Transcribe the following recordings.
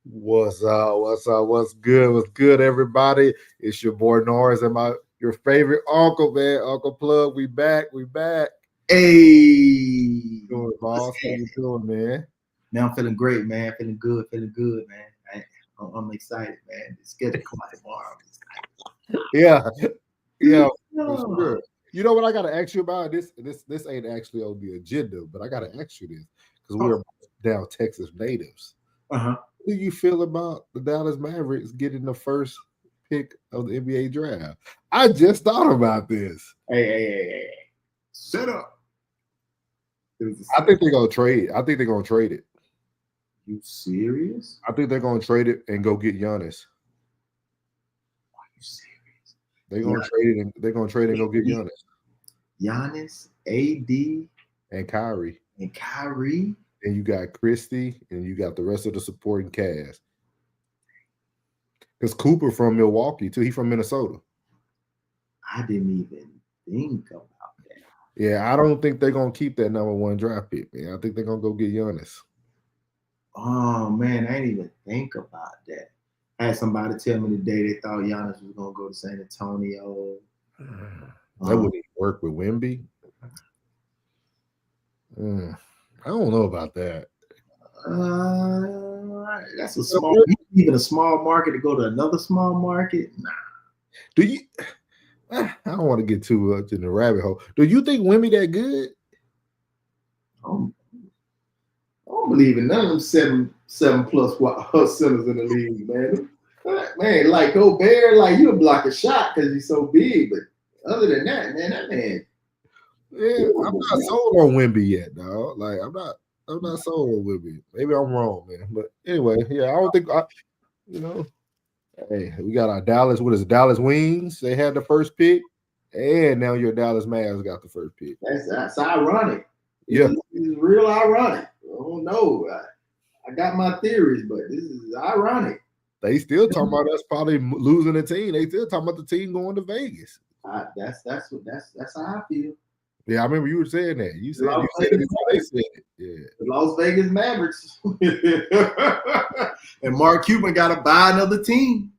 What's up? What's up? What's good? What's good, everybody? It's your boy Norris and your favorite uncle, man. Uncle Plug. We back. We back. Hey, Doing, boss. How you doing, man? man, I'm feeling great, man. Feeling good, man. I'm excited, man. It's good to come out tomorrow. Yeah, yeah, for Yeah. sure. You know what I gotta ask you about? This ain't actually on the agenda, but I gotta ask you this because Oh, we're down Texas natives. uh-huh. What do you feel about the Dallas Mavericks getting the first pick of the NBA draft? I just thought about this. Hey. Shut up. It was a I setup. think they're gonna trade. I think they're gonna trade it. You serious? I think they're gonna trade it and go get Giannis. Are you serious? They're gonna Gian- trade it and they're gonna trade and go get Giannis Giannis, AD, and Kyrie. and Kyrie. And you got Christie and you got the rest of the supporting cast. Because Cooper from Milwaukee too. He from Minnesota. I didn't even think about that. Yeah, I don't think they're gonna keep that number one draft pick, man. I think they're gonna go get Giannis. Oh man, I didn't even think about that. I had somebody tell me today they thought Giannis was gonna go to San Antonio. That wouldn't even work with Wemby. I don't know about that. That's a small, even a small market to go to another small market. Nah, Do you? I don't want to get too much in the rabbit hole. Do you think Wemby that good? I don't believe in none of them seven plus centers in the league, man. Man, like Gobert, like you block a shot because he's so big, but other than that, man, that man. Yeah, I'm not sold on Wemby yet, dog. Like I'm not sold on Wemby. Maybe I'm wrong, man. But anyway, yeah, I don't think you know. Hey, we got our Dallas. What is it, Dallas Wings? They had the first pick, and now your Dallas Mavs got the first pick. That's ironic. Yeah, It's real ironic. I don't know. I got my theories, but this is ironic. they still talking about us probably losing the team. They still talking about the team going to Vegas. That's how I feel. Yeah, I remember you were saying that. You said Las it Vegas, before they said it. Yeah. the Las Vegas Mavericks. And Mark Cuban got to buy another team.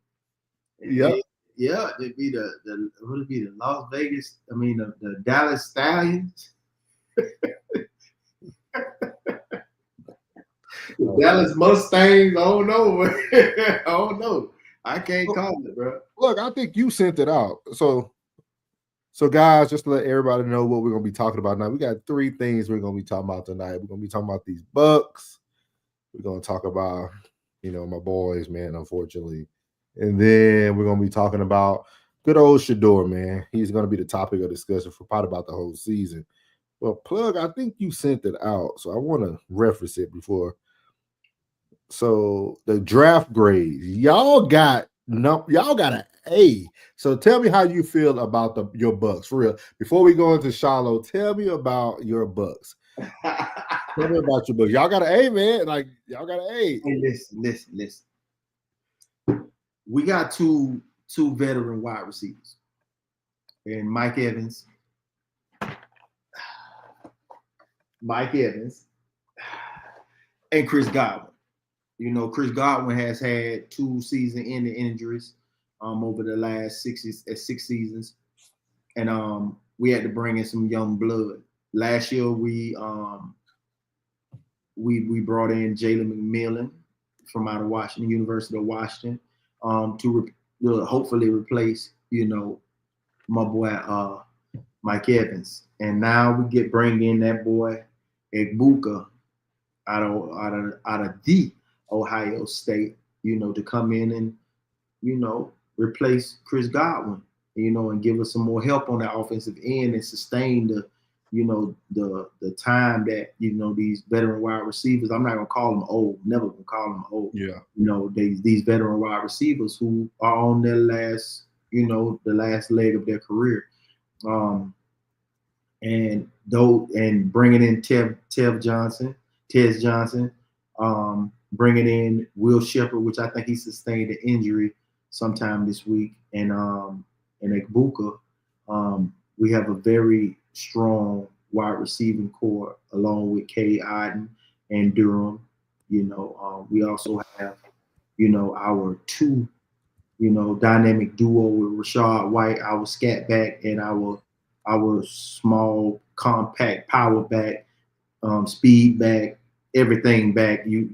Yep. Yeah, it'd be the what would be the Las Vegas? I mean the Dallas Stallions, the Dallas Mustangs. I don't know. I don't know. I can't call it, bro. Look, I think you sent it out. So guys, just to let everybody know what we're gonna be talking about now. We got three things we're gonna be talking about tonight. We're gonna be talking about these Bucs. We're gonna talk about, my boys, man, unfortunately. And then we're gonna be talking about good old Shedeur, man. He's gonna be the topic of discussion for probably about the whole season. Well, Plug, I think you sent it out, so I want to reference it before. So the draft grades, y'all got an A. So tell me how you feel about your Bucs for real. Before we go into Shiloh, tell me about your Bucs. Tell me about your Bucs. Y'all got an A, man. Like y'all got an A. Hey, listen. We got two veteran wide receivers, and Mike Evans, and Chris Godwin. Chris Godwin has had two season-ending injuries over the last six seasons, and we had to bring in some young blood. Last year, we brought in Jalen McMillan from out of Washington, University of Washington, to hopefully replace my boy Mike Evans, and now we bring in that boy Egbuka out of the Ohio State, to come in and, replace Chris Godwin, and give us some more help on the offensive end and sustain the time that, these veteran wide receivers, I'm not going to call them old, never going to call them old. Yeah. These veteran wide receivers who are on their last, the last leg of their career. And bringing in Tez Johnson, bringing in Will Shepherd, which I think he sustained an injury sometime this week, and Egbuka. We have a very strong wide receiving core along with Cade Otton and Durham. We also have our two, dynamic duo with Rashad White, our scat back, and our small, compact power back, speed back, everything back. You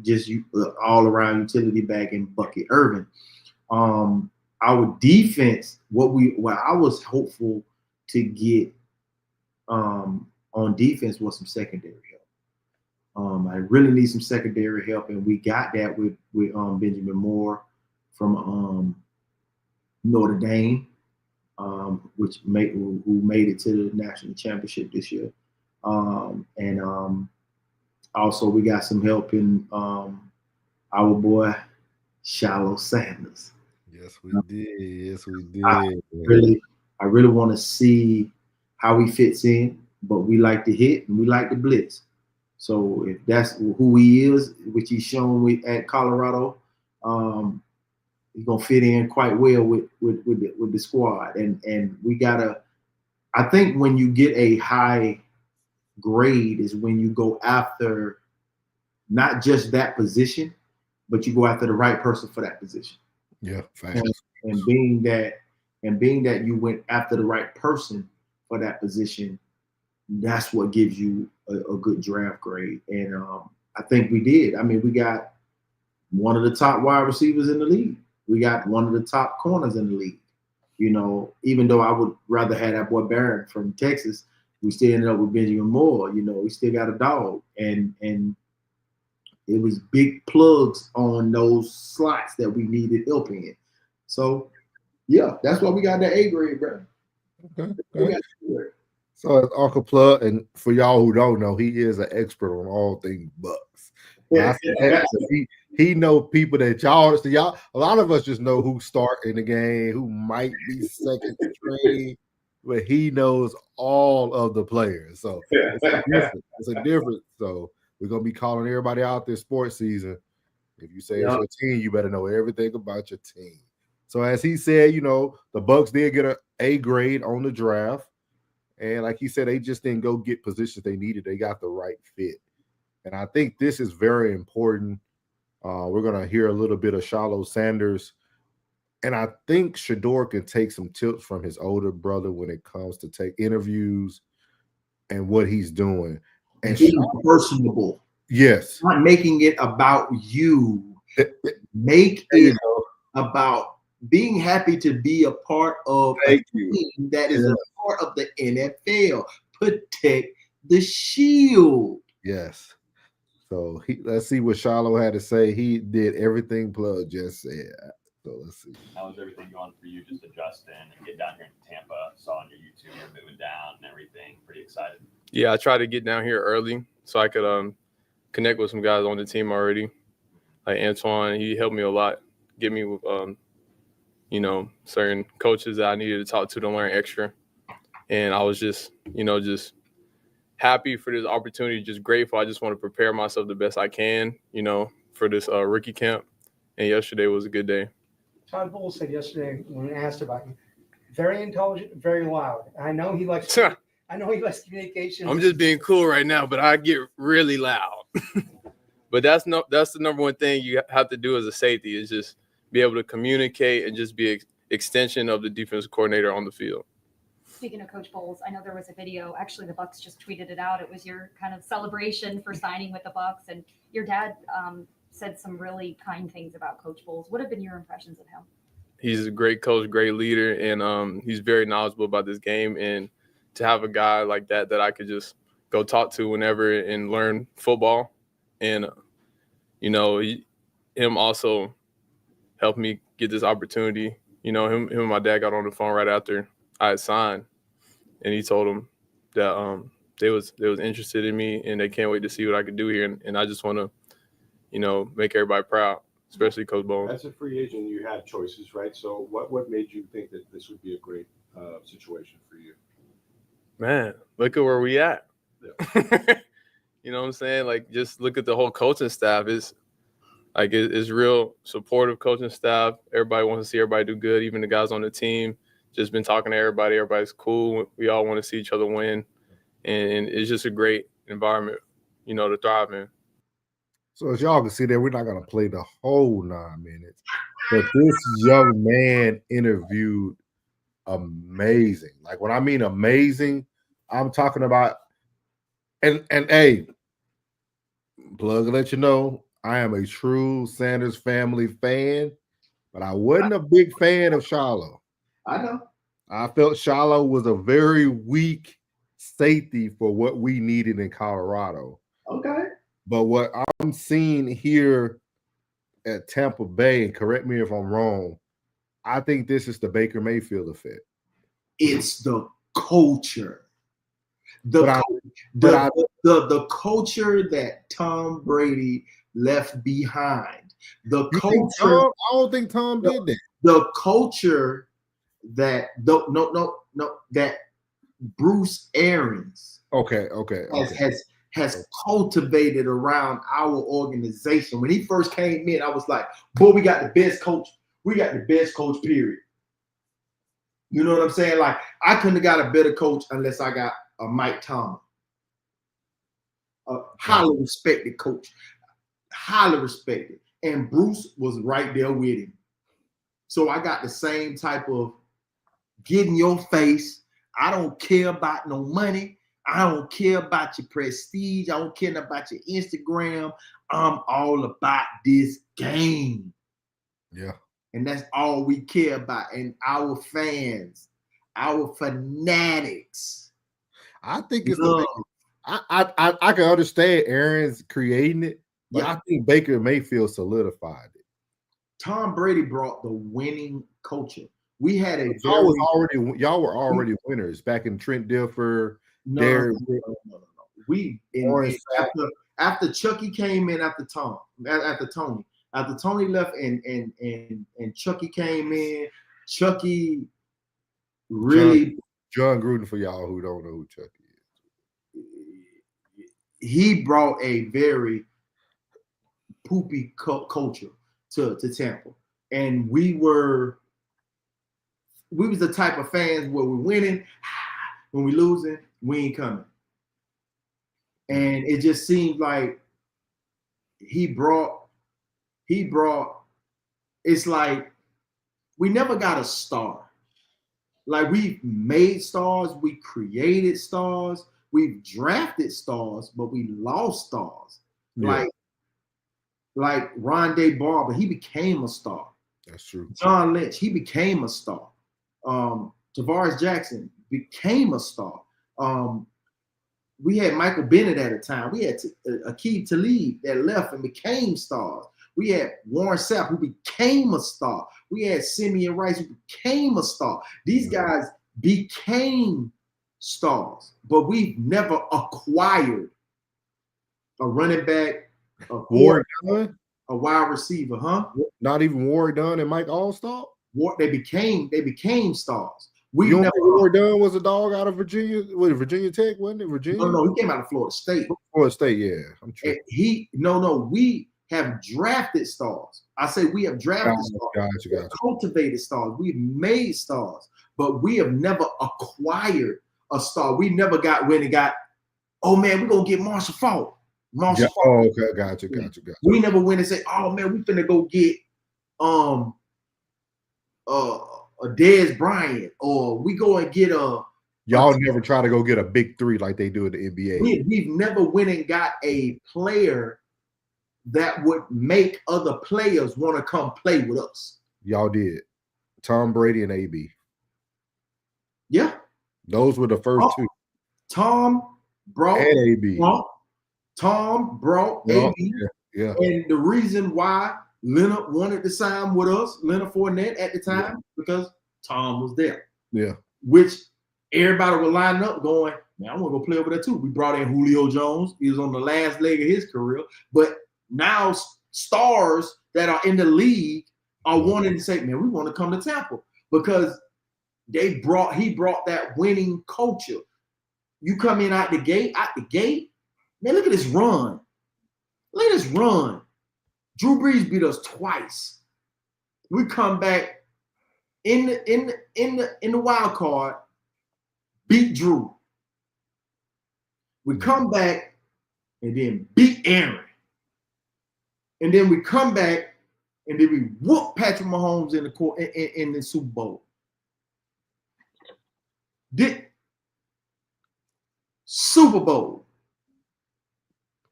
all around utility back and Bucket Irvin. Our defense, what I was hopeful to get on defense was some secondary help. I really need some secondary help, and we got that with Benjamin Moore from Notre Dame, who made it to the national championship this year, and also we got some help in our boy Shiloh Sanders. Yes, we did. Yes, we did. I really want to see how he fits in, but we like to hit and we like to blitz. So if that's who he is, which he's shown at Colorado, he's gonna fit in quite well with the squad. And we gotta. I think when you get a high grade is when you go after not just that position, but you go after the right person for that position. Yeah, facts. And being that you went after the right person for that position, that's what gives you a good draft grade. And I think we did. I mean, we got one of the top wide receivers in the league. We got one of the top corners in the league. Even though I would rather have that boy Barron from Texas, we still ended up with Benjamin Moore. We still got a dog. And it was big plugs on those slots that we needed help in. So, yeah, that's why we got that A grade, bro. Okay. So it's Uncle Plug, and for y'all who don't know, he is an expert on all things Bucs. He know people that y'all. A lot of us just know who start in the game, who might be second string, but he knows all of the players. So it's a difference. So we're gonna be calling everybody out this sports season. If you say it's your team, you better know everything about your team. So as he said, the Bucs did get an A grade on the draft. And like he said, they just didn't go get positions they needed. They got the right fit. And I think this is very important. We're going to hear a little bit of Shiloh Sanders. And I think Shedeur can take some tips from his older brother when it comes to take interviews and what he's doing. And being personable. Yes. Not making it about you. Make it about being happy to be a part of a team that is a part of the NFL. Protect the shield. Yes. So let's see what Shiloh had to say. He did everything Plug just said. So let's see. How was everything going for you, just adjusting and get down here to Tampa? Saw on your YouTube you're moving down and everything. Pretty excited. Yeah, I tried to get down here early so I could connect with some guys on the team already. Like Antoine, he helped me a lot, get me with certain coaches that I needed to talk to learn extra. And I was just happy for this opportunity, just grateful. I just want to prepare myself the best I can, for this rookie camp. And yesterday was a good day. Todd Bowles said yesterday when asked about you, very intelligent, very loud. I know he likes communication. I'm just being cool right now, but I get really loud. But that's the number one thing you have to do as a safety is just be able to communicate and just be an extension of the defensive coordinator on the field. Speaking of Coach Bowles, I know there was a video. Actually, the Bucs just tweeted it out. It was your kind of celebration for signing with the Bucs, and your dad said some really kind things about Coach Bowles. What have been your impressions of him? He's a great coach, great leader, and he's very knowledgeable about this game. And to have a guy like that I could just go talk to whenever and learn football, and him also helped me get this opportunity. Him and my dad got on the phone right after I had signed, and he told them that they was interested in me and they can't wait to see what I could do here. And I just want to, make everybody proud, especially Coach Bowles. As a free agent, you had choices, right? So what made you think that this would be a great situation for you? Man, look at where we at. Yeah. You know what I'm saying? Like, just look at the whole coaching staff. It's real supportive coaching staff. Everybody wants to see everybody do good, even the guys on the team. Just been talking to everybody. Everybody's cool. We all want to see each other win. And it's just a great environment, to thrive in. So as y'all can see there, we're not gonna play the whole 9 minutes, but this young man interviewed amazing. Like when I mean amazing, I'm talking about and hey, plug let you know, I am a true Sanders family fan, but I wasn't a big fan of Shiloh. I know. I felt Shiloh was a very weak safety for what we needed in Colorado. Okay. But what I'm seeing here at Tampa Bay, and correct me if I'm wrong, I think this is the Baker Mayfield effect. It's the culture. But The culture that Tom Brady left behind. The culture. I don't think Tom did that. The culture that that Bruce Arians has cultivated around our organization. When he first came in, I was like, boy, we got the best coach. We got the best coach, period. You know what I'm saying? Like, I couldn't have got a better coach unless I got a Mike Tomlin. A highly respected coach. Highly respected. And Bruce was right there with him. So I got the same type of get in your face. I don't care about no money. I don't care about your prestige. I don't care about your Instagram. I'm all about this game. Yeah. And that's all we care about. And our fans, our fanatics. I think it's I can understand Aaron's creating it, but I think Baker Mayfield solidified it. Tom Brady brought the winning culture. We had a y'all were already winners back in Trent Dilfer. No. After Chucky came in after Tony left and Chucky came in, Chucky really John Gruden, for y'all who don't know who Chucky is. He brought a very poopy culture to Tampa. And we was the type of fans where we're winning, when we're losing, we ain't coming. And it just seemed like he brought, it's like we never got a star. Like, we made stars, we created stars, we've drafted stars, but we lost stars. Yeah. Like Rondé Barber, he became a star. That's true. John Lynch, he became a star. Tavares Jackson became a star. We had Michael Bennett at a time. We had Aqib Talib that left and became stars. We had Warren Sapp, who became a star. We had Simeon Rice, who became a star. These guys became stars, but we've never acquired a running back, Ward Dunn, a wide receiver, huh? Not even Ward Dunn and Mike Allstott. They became stars. Ward Dunn was a dog out of Virginia. Was it Virginia Tech? Wasn't it Virginia? No, he came out of Florida State. Florida State, yeah. I'm sure. We have drafted stars. I say we have drafted stars. Gotcha. Cultivated stars. We've made stars, but we have never acquired a star. We never got oh man, we're gonna get Marshall Faulk. Faulk. Oh, okay, gotcha. We never went and said, oh man, we finna go get a Dez Bryant, or we go and get y'all never try to go get a big three like they do in the NBA. We've never went and got a player that would make other players want to come play with us. Y'all did. Tom Brady and AB. Yeah. Those were the first two. Tom brought and AB. Tom brought AB. Yeah. And the reason why Leonard wanted to sign with us, Leonard Fournette at the time, because Tom was there. Yeah. Which everybody would line up going, man, I want to go play over there too. We brought in Julio Jones. He was on the last leg of his career. But now stars that are in the league are wanting to say, man, we want to come to Tampa, because he brought that winning culture. You come in out the gate, man, look at this run. Look at this run. Drew Brees beat us twice. We come back in the wild card, beat Drew. We come back and then beat Aaron. and then we come back, and then we whoop Patrick Mahomes in the court in the Super Bowl. Super Bowl.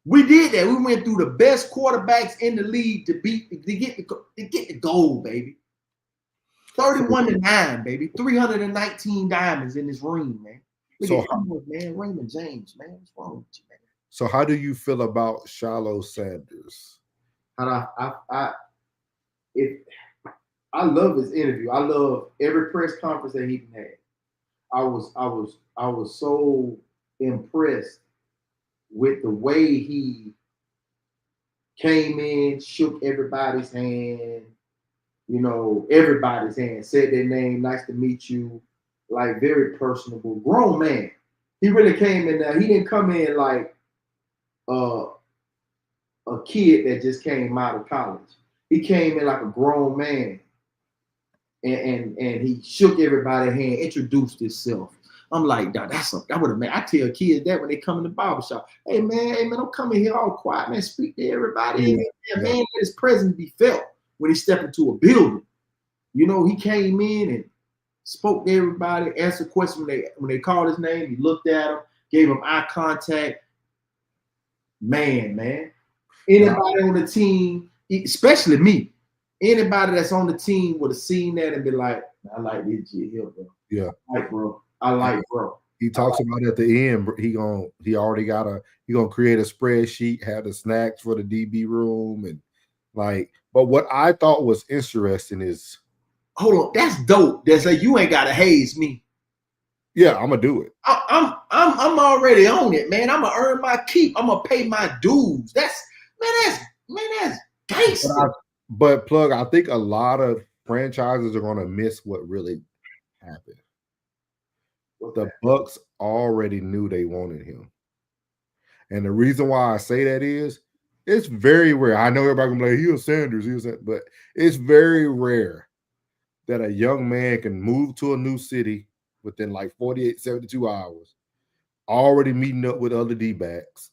We did that. We went through the best quarterbacks in the league to get the gold, baby. 31-9, baby. 319 diamonds in this ring, man. Look at you, man. Raymond James, man. What's wrong with you, man? So how do you feel about Shiloh Sanders? I love his interview. I love every press conference that he had. I was so impressed with the way he came in, shook everybody's hand, everybody's hand, said their name, nice to meet you, like very personable, grown man. He really came in there. He didn't come in like a kid that just came out of college. He came in like a grown man, and he shook everybody's hand, introduced himself. I'm like, that would have made. I tell kids that when they come in the barbershop, hey man, don't come in here all quiet, man. Speak to everybody. Man, let his presence be felt when he stepped into a building. He came in and spoke to everybody, answered questions when they called his name. He looked at him, gave him eye contact. Man. Anybody on the team, especially me, anybody that's on the team would have seen that and be like, I like this shit here, bro. Yeah. I like bro. He talks about at the end, he gonna create a spreadsheet, have the snacks for the DB room, and but what I thought was interesting is, hold on, that's dope. That's like, you ain't gotta haze me. Yeah, I'm gonna do it. I'm already on it, man. I'm gonna earn my keep. I'm gonna pay my dues. That's gangster. But Plug, I think a lot of franchises are gonna miss what really happened. The Bucs already knew they wanted him. And the reason why I say that is it's very rare. I know everybody can be like, he was Sanders, but it's very rare that a young man can move to a new city within like 48, 72 hours, already meeting up with other D-backs,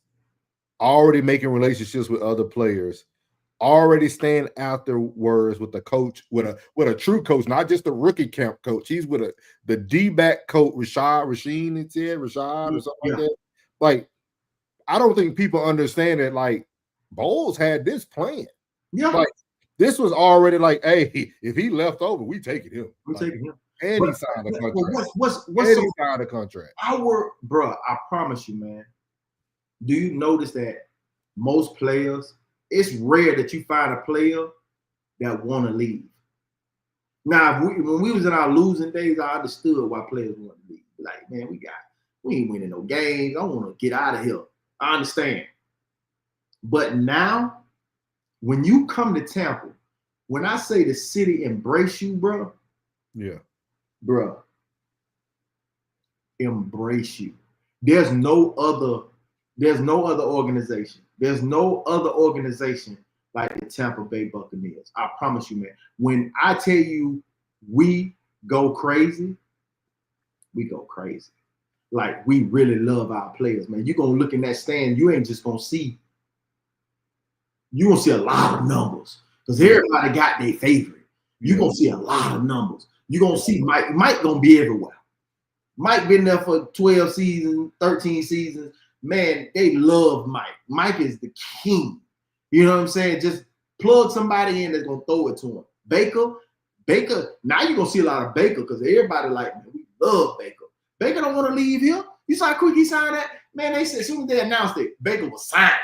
already making relationships with other players, already staying afterwards with the coach, with a true coach, not just a rookie camp coach. He's with the D-back coach, Rashad or something like that. Like, I don't think people understand that, like, Bowles had this plan. Yeah. Like, this was already like, hey, if he left over, we taking him. Taking him. And he signed a contract. He signed a contract. Bro, I promise you, man. Do you notice that most players, it's rare that you find a player that want to leave. Now, when we was in our losing days, I understood why players want to leave. Like, man, we ain't winning no games. I want to get out of here. I understand. But now, when you come to Tampa, when I say the city embrace you, bro. Yeah. Bro. Embrace you. There's no other organization. There's no other organization like the Tampa Bay Buccaneers. I promise you, man. When I tell you we go crazy, we go crazy. Like, we really love our players, man. You're going to look in that stand, you ain't just going to see. You're going to see a lot of numbers because everybody got their favorite. You're going to see a lot of numbers. You're going to see Mike. Mike going to be everywhere. Mike been there for 12 seasons, 13 seasons. Man, they love Mike. Mike is the king. You know what I'm saying? Just plug somebody in that's going to throw it to him. Baker, now you're going to see a lot of Baker because everybody like, man, we love Baker. Baker don't want to leave here. You saw how quick he signed that? Man, they said as soon as they announced it, Baker was signed.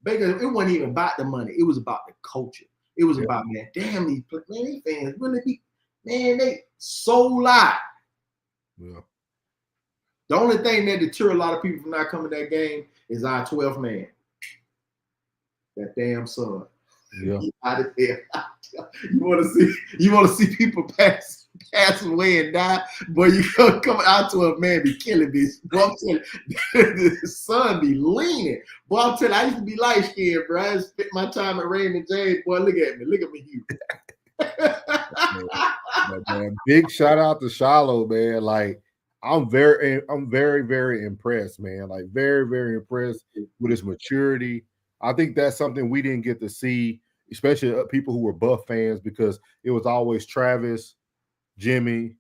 Baker, it wasn't even about the money. It was about the culture. It was about, man, damn, these fans really be, man, they so live. Yeah. The only thing that deter a lot of people from not coming to that game is our 12th man. That damn son. Yeah. Out of there. You want to see people pass away and die, boy, you gonna come out to a man be killing this. Boy, I'm telling you, the son be leaning. Boy, I'm telling you, I used to be light skinned, bro. I spent my time at Raymond James. Boy, look at me, you. Man, big shout out to Shilo, man. Like, I'm very, very impressed, man. Like, very, very impressed with his maturity. I think that's something we didn't get to see especially people who were Buff fans, because it was always Travis, Jimmy,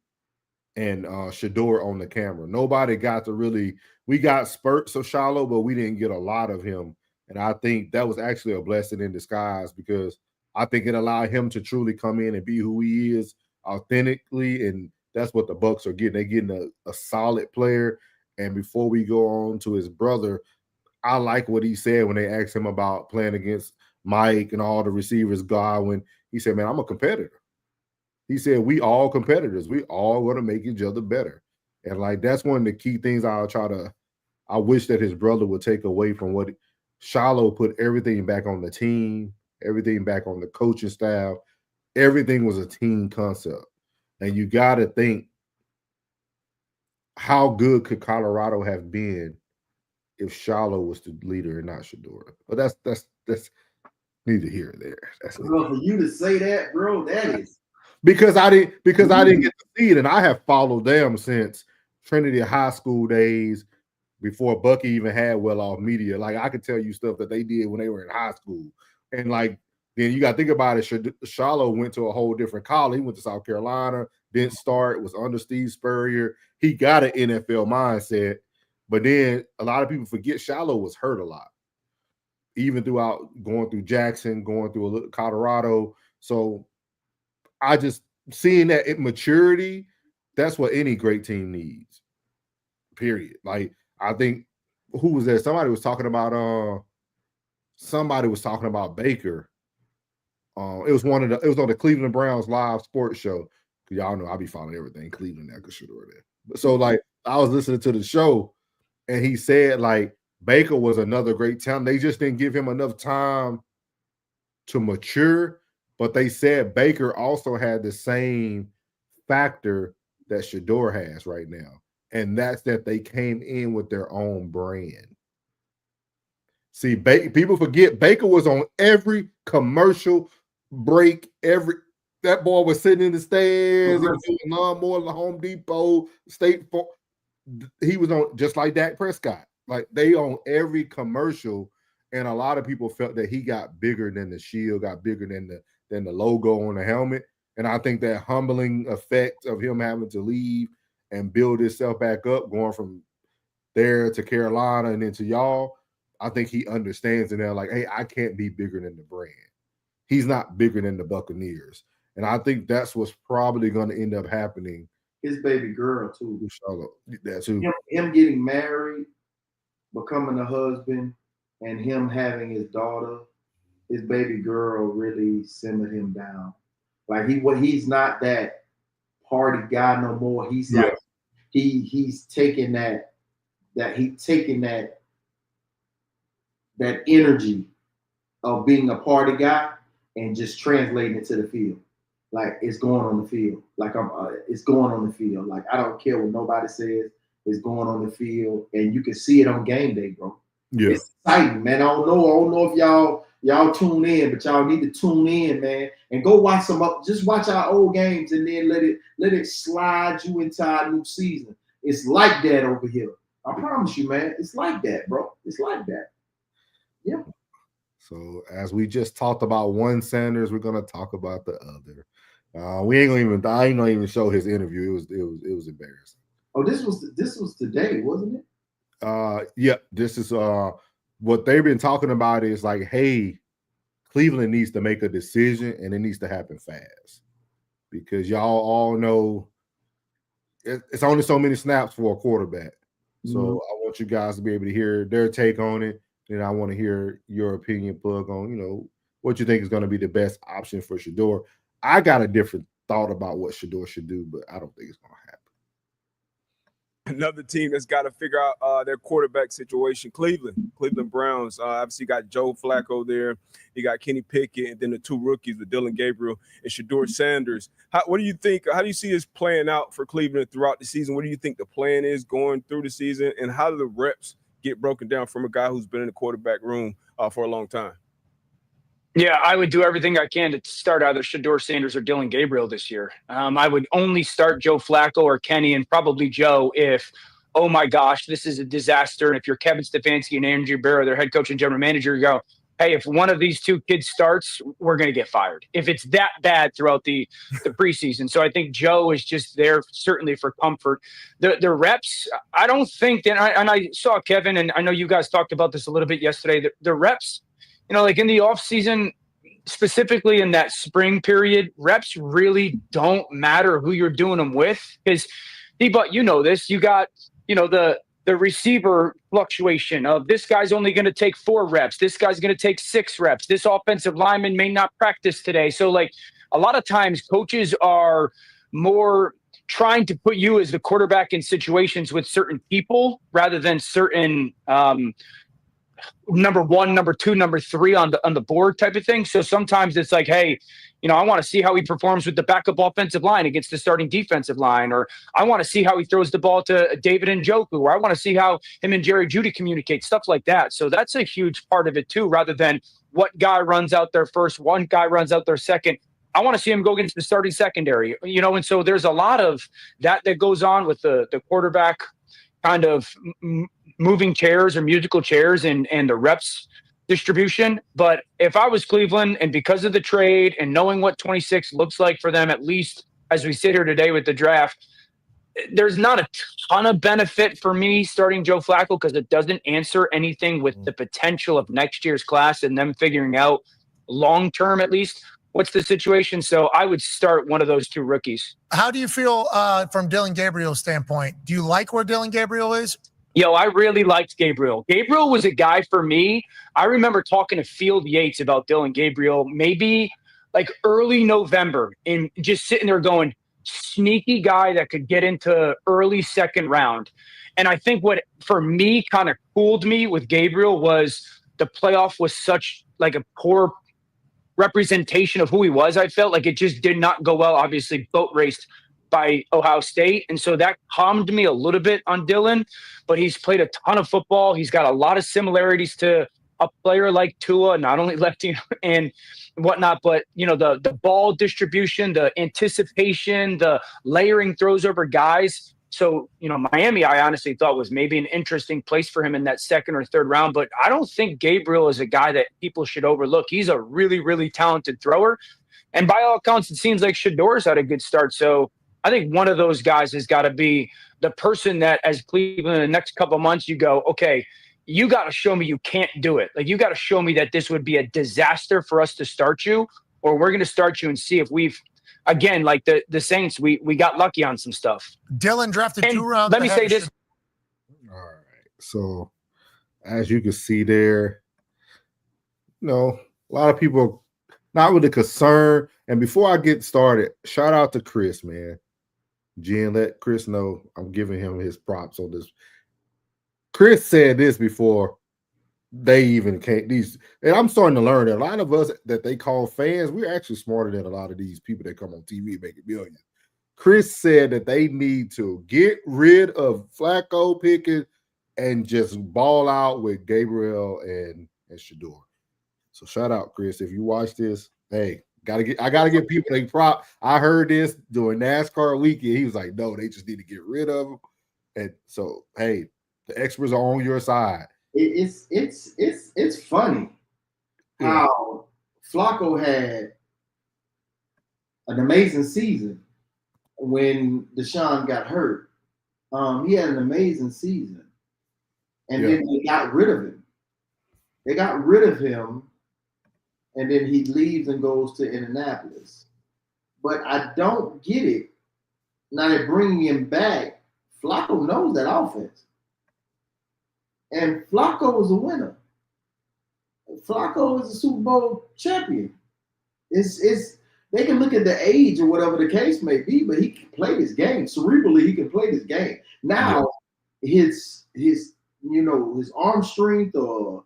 and Shedeur on the camera. Nobody got to really. We got spurts of Shiloh, but we didn't get a lot of him. And I think that was actually a blessing in disguise, because I think it allowed him to truly come in and be who he is authentically. And that's what the Bucs are getting. They're getting a solid player. And before we go on to his brother, I like what he said when they asked him about playing against Mike and all the receivers, Godwin. He said, man, I'm a competitor. He said, we all competitors. We all want to make each other better. And like, that's one of the key things I wish that his brother would take away from what Shiloh put everything back on the team, everything back on the coaching staff. Everything was a team concept. And you got to think, how good could Colorado have been if Shiloh was the leader and not Shedeur? But that's neither here or there. That's Bro, for you to say that, bro, that is because I didn't get to see it, and I have followed them since Trinity High School days, before Bucky even had well-off media. Like, I could tell you stuff that they did when they were in high school, and like, then you got to think about it. Shiloh went to a whole different college. He went to South Carolina, didn't start, was under Steve Spurrier. He got an NFL mindset, but then a lot of people forget Shiloh was hurt a lot, even throughout going through Jackson, going through a little Colorado. So I just seeing that maturity, that's what any great team needs. Period. Like, I think, who was there? Somebody was talking about Baker. It was on the Cleveland Browns live sports show. Y'all know I be following everything Cleveland now because Shedeur there. So like, I was listening to the show, and he said like Baker was another great talent. They just didn't give him enough time to mature. But they said Baker also had the same factor that Shedeur has right now, and that's that they came in with their own brand. See, people forget Baker was on every commercial break. That boy was sitting in the stands. He was doing lawnmower at the Home Depot, State Farm. He was on just like Dak Prescott. Like, they on every commercial, and a lot of people felt that he got bigger than the shield, got bigger than the logo on the helmet. And I think that humbling effect of him having to leave and build himself back up, going from there to Carolina and then to y'all, I think he understands in there, like, hey, I can't be bigger than the brand. He's not bigger than the Buccaneers. And I think that's what's probably going to end up happening. his baby girl too. That too. Him getting married, becoming a husband, and him having his daughter, his baby girl really simmered him down. Like, he's not that party guy no more. He's like, he's taking that energy of being a party guy and just translating it to the field. Like, it's going on the field. Like, it's going on the field. Like, I don't care what nobody says. It's going on the field, and you can see it on game day, bro. Yeah, it's exciting, man. I don't know if y'all tune in, but y'all need to tune in, man, and go watch just watch our old games, and then let it slide you into our new season. It's like that over here. I promise you, man. It's like that, bro. It's like that. Yeah. So as we just talked about one Sanders, we're gonna talk about the other. I ain't gonna even show his interview. It was embarrassing. Oh, this was today, wasn't it? Yeah, this is what they've been talking about is like, hey, Cleveland needs to make a decision, and it needs to happen fast, because y'all all know it's only so many snaps for a quarterback. So I want you guys to be able to hear their take on it, and I want to hear your opinion, Plug, on what you think is going to be the best option for Shedeur. I got a different thought about what Shedeur should do, but I don't think it's going to happen. Another team that's got to figure out their quarterback situation, Cleveland Browns. Obviously, got Joe Flacco there. You got Kenny Pickett, and then the two rookies with Dylan Gabriel and Shedeur Sanders. What do you think? How do you see this playing out for Cleveland throughout the season? What do you think the plan is going through the season, and how do the reps get broken down from a guy who's been in the quarterback room for a long time? Yeah, I would do everything I can to start either Shedeur Sanders or Dylan Gabriel this year. I would only start Joe Flacco or Kenny, and probably Joe, if, oh my gosh, this is a disaster. And if you're Kevin Stefanski and Andrew Barrow, their head coach and general manager, you go, hey, if one of these two kids starts, we're going to get fired. If it's that bad throughout the preseason. So I think Joe is just there certainly for comfort. The reps, I don't think that, and I saw Kevin, and I know you guys talked about this a little bit yesterday, the reps, like in the offseason, specifically in that spring period, reps really don't matter who you're doing them with. Because, but you know this, you got, the receiver fluctuation of this guy's only going to take 4 reps. This guy's going to take 6 reps. This offensive lineman may not practice today. So like a lot of times coaches are more trying to put you as the quarterback in situations with certain people rather than certain number 1, number 2, number 3 on the board type of thing. So sometimes it's like, hey, I want to see how he performs with the backup offensive line against the starting defensive line, or I want to see how he throws the ball to David Njoku, or I want to see how him and Jerry Jeudy communicate, stuff like that. So that's a huge part of it too, rather than what guy runs out there first, one guy runs out there second. I want to see him go against the starting secondary, and so there's a lot of that goes on with the quarterback kind of moving chairs or musical chairs and the reps distribution. But if I was Cleveland, and because of the trade and knowing what 26 looks like for them, at least as we sit here today with the draft, there's not a ton of benefit for me starting Joe Flacco because it doesn't answer anything with the potential of next year's class and them figuring out long-term, at least, what's the situation. So I would start one of those 2 rookies. How do you feel from Dylan Gabriel's standpoint? Do you like where Dylan Gabriel is? I really liked Gabriel. Gabriel was a guy for me. I remember talking to Field Yates about Dylan Gabriel, maybe like early November, and just sitting there going, sneaky guy that could get into early second round. And I think what for me kind of cooled me with Gabriel was the playoff was such like a poor representation of who he was. I felt like it just did not go well. Obviously, boat raced by Ohio State. And so that calmed me a little bit on Dylan, but he's played a ton of football. He's got a lot of similarities to a player like Tua, not only lefty and whatnot, but, the ball distribution, the anticipation, the layering throws over guys. So, Miami, I honestly thought was maybe an interesting place for him in that second or third round, but I don't think Gabriel is a guy that people should overlook. He's a really, really talented thrower. And by all accounts, it seems like Shedeur's had a good start. So I think one of those guys has got to be the person that as Cleveland in the next couple of months, you go, okay, you got to show me you can't do it. Like you got to show me that this would be a disaster for us to start you, or we're going to start you and see if we've, again, like the Saints, we got lucky on some stuff. Dylan drafted And 2 rounds. let me say this. All right. So as you can see there, a lot of people not really concerned. And before I get started, shout out to Chris, man. Jen, let Chris know I'm giving him his props on this. Chris said this before they even came. And I'm starting to learn that a lot of us that they call fans, we're actually smarter than a lot of these people that come on TV making millions. Chris said that they need to get rid of Flacco, Pickens, and just ball out with Gabriel and Shedeur. So shout out, Chris. If you watch this, hey, I gotta give people a prop. I heard this during NASCAR weekend. He was like, no, they just need to get rid of him. And so, hey, the experts are on your side. It's funny how Flacco had an amazing season when Deshaun got hurt. He had an amazing season. And then they got rid of him. They got rid of him. And then he leaves and goes to Indianapolis. But I don't get it. Now they're bringing him back. Flacco knows that offense. And Flacco was a winner. Flacco is a Super Bowl champion. They can look at the age or whatever the case may be, but he can play this game. Cerebrally, he can play this game. Now, his arm strength or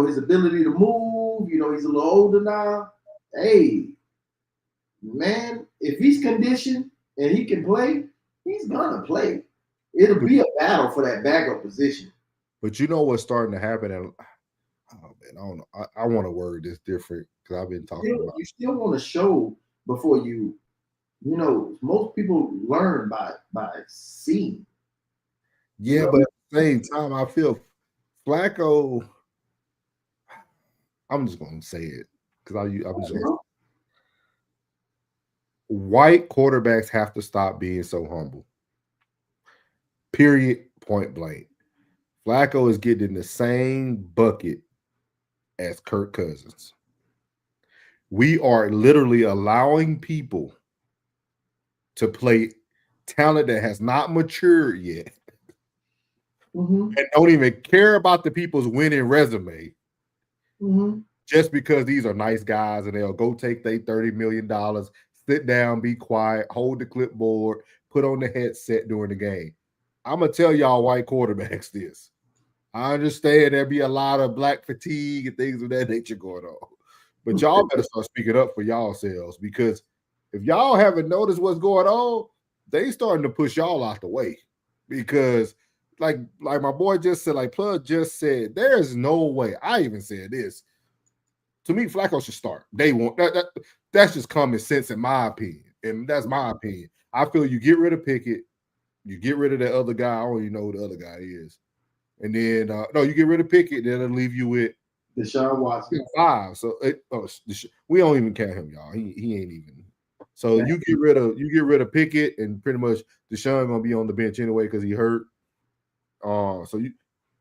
his ability to move, he's a little older now. Hey, man, if he's conditioned and he can play, he's gonna play. It'll be a battle for that backup position. But you know what's starting to happen? And I don't know. I want to word this different because I've been talking about. You still want to show before you. Most people learn by seeing. Yeah, but at the same time, I feel Flacco. I'm just gonna say it because I'm just white quarterbacks have to stop being so humble. Period. Point blank. Flacco is getting in the same bucket as Kirk Cousins. We are literally allowing people to play talent that has not matured yet and don't even care about the people's winning resume just because these are nice guys and they'll go take their $30 million, sit down, be quiet, hold the clipboard, put on the headset during the game. I'm going to tell y'all white quarterbacks this. I understand there'll be a lot of black fatigue and things of that nature going on. But y'all better start speaking up for y'all selves, because if y'all haven't noticed what's going on, they starting to push y'all out the way. Because like my boy just said, like Plug just said, there's no way. I even said this. To me, Flacco should start. They want that's just common sense in my opinion. And that's my opinion. I feel you get rid of Pickett, you get rid of that other guy. I don't even know who the other guy is. And then no, you get rid of Pickett, then it'll leave you with Deshaun Watson. 5. So we don't even count him, y'all. He ain't even. So you get rid of Pickett, and pretty much Deshaun gonna be on the bench anyway because he hurt.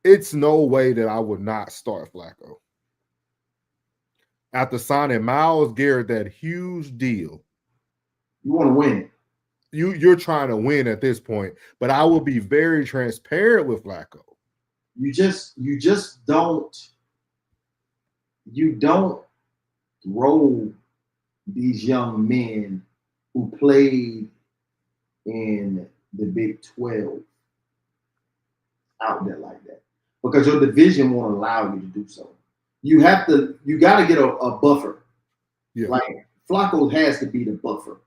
It's no way that I would not start Flacco. After signing Myles Garrett, that huge deal. You want to win. You're trying to win at this point, but I will be very transparent with Flacco. You just don't roll these young men who played in the Big 12 out there like that, because your division won't allow you to do so. You got to get a buffer. Yeah. Like Flacco has to be the buffer.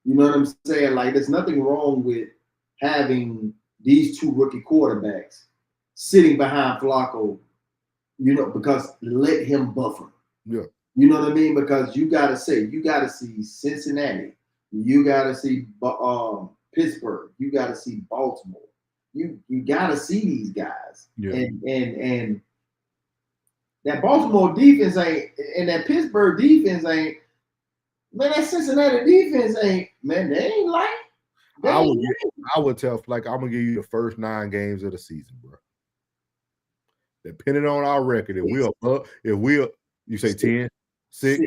You know what I'm saying? Like, there's nothing wrong with having these two rookie quarterbacks sitting behind Flacco, because let him buffer. Yeah. You know what I mean? Because you got to see Cincinnati. You got to see Pittsburgh. You got to see Baltimore. You got to see these guys. Yeah. And that Baltimore defense ain't, and that Pittsburgh defense ain't, man, that Cincinnati defense ain't, man, they ain't like. I would tell, like, I'm going to give you the first 9 games of the season, bro. Depending on our record, if we'll you say 10, 6?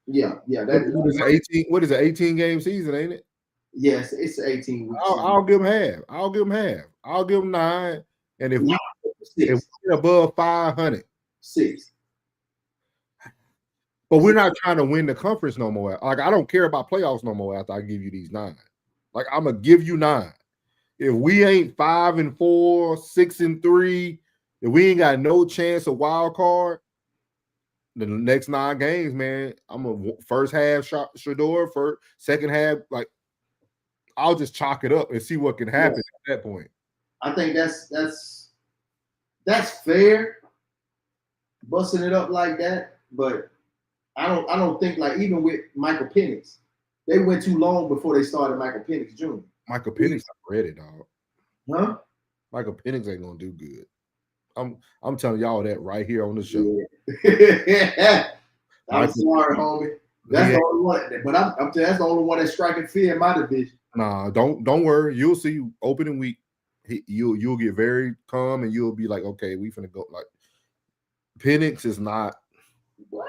Yeah. What is it, 18 game season, ain't it? Yes, it's 18 weeks. I'll give them half. I'll give them 9. And if we're above 500, 6. But we're not trying to win the conference no more. Like, I don't care about playoffs no more after I give you these 9. Like, I'm gonna give you 9. If we ain't 5-4, 6-3, if we ain't got no chance of wild card, the next 9 games, man, I'm a first half Shedeur, first, second half, like, I'll just chalk it up and see what can happen at that point. I think that's fair, busting it up like that. But I don't think, like, even with Michael Penix, they went too long before they started Michael Penix Jr. Michael Penix not ready, dog. Huh? Michael Penix ain't gonna do good. I'm telling y'all that right here on the show. Yeah. I'm sorry, homie. That's the only one. But I'm telling you, that's the only one that's striking fear in my division. Nah, don't worry. You'll see opening week. You'll get very calm and you'll be like, okay, we finna go. Like, Penix is not. What?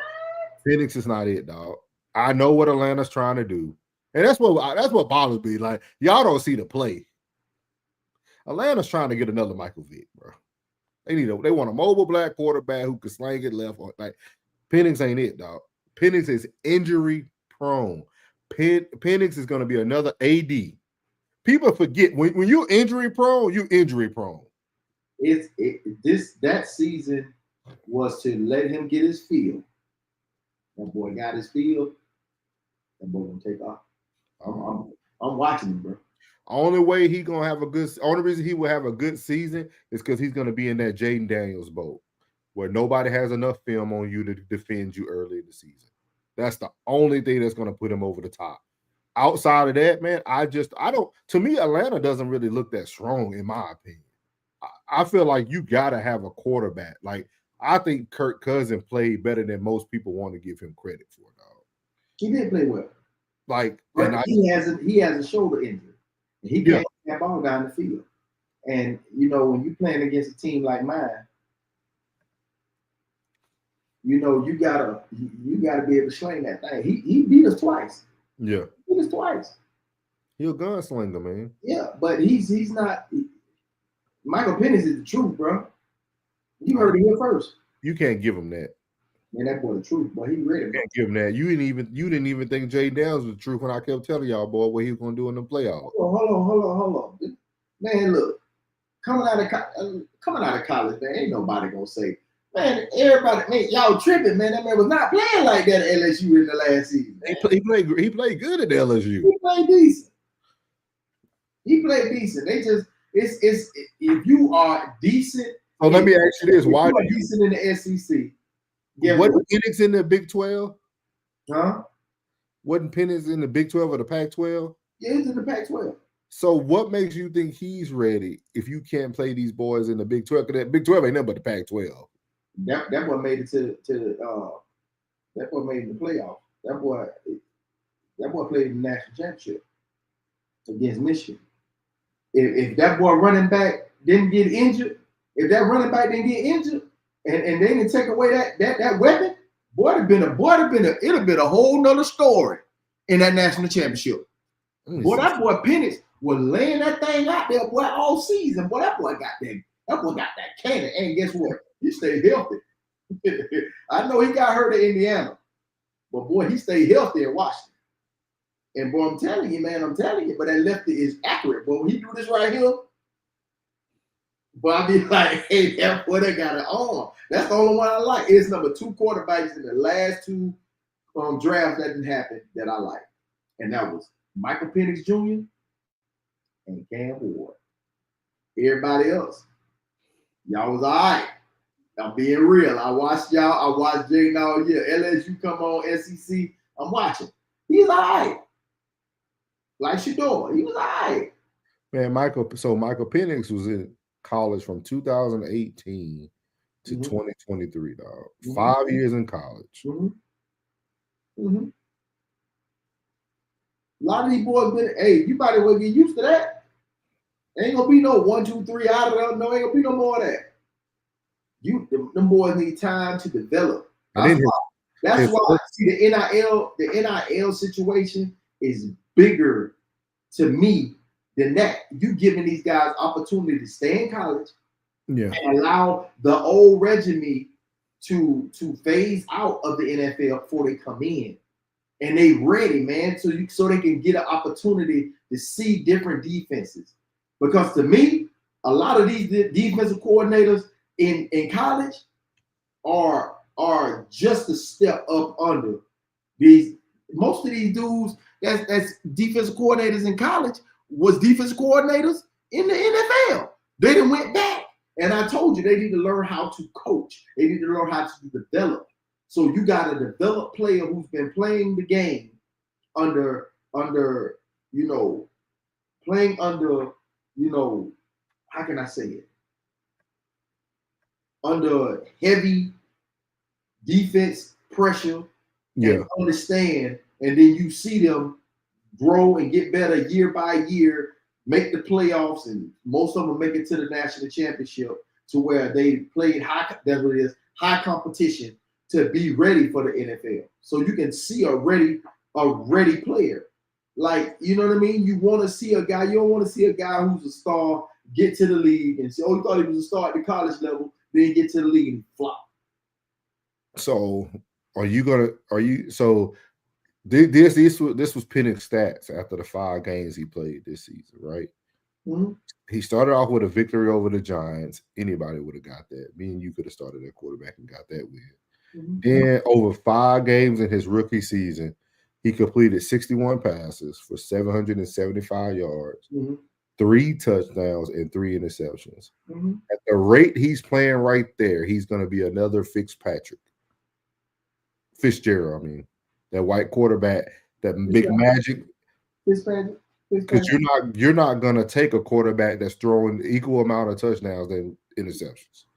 Penix is not it, dog. I know what Atlanta's trying to do, and that's what bothers me. Like, y'all don't see the play. Atlanta's trying to get another Michael Vick, bro. They want a mobile black quarterback who can slang it left. Like, Penix ain't it, dog. Penix is injury prone. Penix is going to be another AD. People forget when you're injury prone, you're injury prone. That season was to let him get his feel. That boy got his feel. That boy gonna take off. I'm watching him, bro. Only reason he will have a good season is because he's going to be in that Jaden Daniels boat where nobody has enough film on you to defend you early in the season. That's the only thing that's going to put him over the top. Outside of that, man, to me, Atlanta doesn't really look that strong, in my opinion. I feel like you got to have a quarterback. Like, I think Kirk Cousins played better than most people want to give him credit for, dog. He did play well. Like, But and he has a shoulder injury. And he can't get that ball down the field. And when you're playing against a team like mine, you gotta be able to sling that thing. He beat us twice. Yeah. He beat us twice. He'll gunslinger, man. Yeah, but he's not. Michael Penix is the truth, bro. You heard it here first. You can't give him that. Man, that boy the truth, boy. He ready. You can't give him that. You didn't even think Jay Downs was the truth when I kept telling y'all, boy, what he was gonna do in the playoffs. Hold on. Man, look, coming out of college, man, ain't nobody gonna say, man, everybody, man, y'all tripping, man. That man was not playing like that at LSU in the last season. He played good at LSU. He played decent. They just it's if you are decent. So let me ask you this: why you are decent in the SEC? Yeah, wasn't Penix in the Big 12? Huh? Wasn't Penix in the Big 12 or the Pac-12? Yeah, he's in the Pac-12. So what makes you think he's ready if you can't play these boys in the Big 12? Because that Big 12 ain't nothing but the Pac-12. That boy made it to that boy made it in the playoff. That boy played in the national championship against Michigan. If that boy running back didn't get injured, and they didn't take away that weapon, it'd have been a whole nother story in that national championship. Boy, that boy Penix was laying that thing out there, boy, all season. Boy, that boy got that cannon. And guess what? He stayed healthy. I know he got hurt in Indiana, but boy, he stayed healthy in Washington. And boy, I'm telling you, but that lefty is accurate. But when he do this right here, but I be like, hey, that boy, they got an arm. That's the only one I like. It's number 2 quarterbacks in the last 2 drafts that didn't happen that I like. And that was Michael Penix Jr. and Cam Ward. Everybody else, y'all was all right. I'm being real. I watched y'all. I watched Jay all year. LSU come on, SEC. I'm watching. He's all right. Like Shedeur. He was all right. Man, Michael Penix was in college from 2018 to 2023, dog. 5 years in college. A lot of these boys been, hey, you might as well get used to that. Ain't gonna be no 1, 2, 3 out of them. No, ain't gonna be no more of that. Them boys need time to develop. That's why see the NIL situation is bigger to me than that. You giving these guys opportunity to stay in college, and allow the old regime to phase out of the NFL before they come in, and they ready, man, so they can get an opportunity to see different defenses. Because to me, a lot of these defensive coordinators in college are just a step up under these. Most of these dudes that's defensive coordinators in college was defensive coordinators in the NFL. They done went back. And I told you, they need to learn how to coach. They need to learn how to develop. So you got a developed player who's been playing the game under, how can I say it? Under heavy defense pressure, and understand, and then you see them grow and get better year by year, make the playoffs, and most of them make it to the national championship, to where they played high competition to be ready for the NFL. So you can see a ready player. Like, you know what I mean? You want to see a guy, you don't want to see a guy who's a star get to the league and say, oh, you thought he was a star at the college level, then get to the league and flop. So this was Penix stats after the 5 games he played this season, right? Mm-hmm. He started off with a victory over the Giants. Anybody would have got that. Me and you could have started at quarterback and got that win. Mm-hmm. Then over 5 games in his rookie season, he completed 61 passes for 775 yards, 3 touchdowns, and 3 interceptions. Mm-hmm. At the rate he's playing right there, he's going to be another Fitzgerald, that white quarterback, that big magic. Because you're not gonna take a quarterback that's throwing equal amount of touchdowns than interceptions.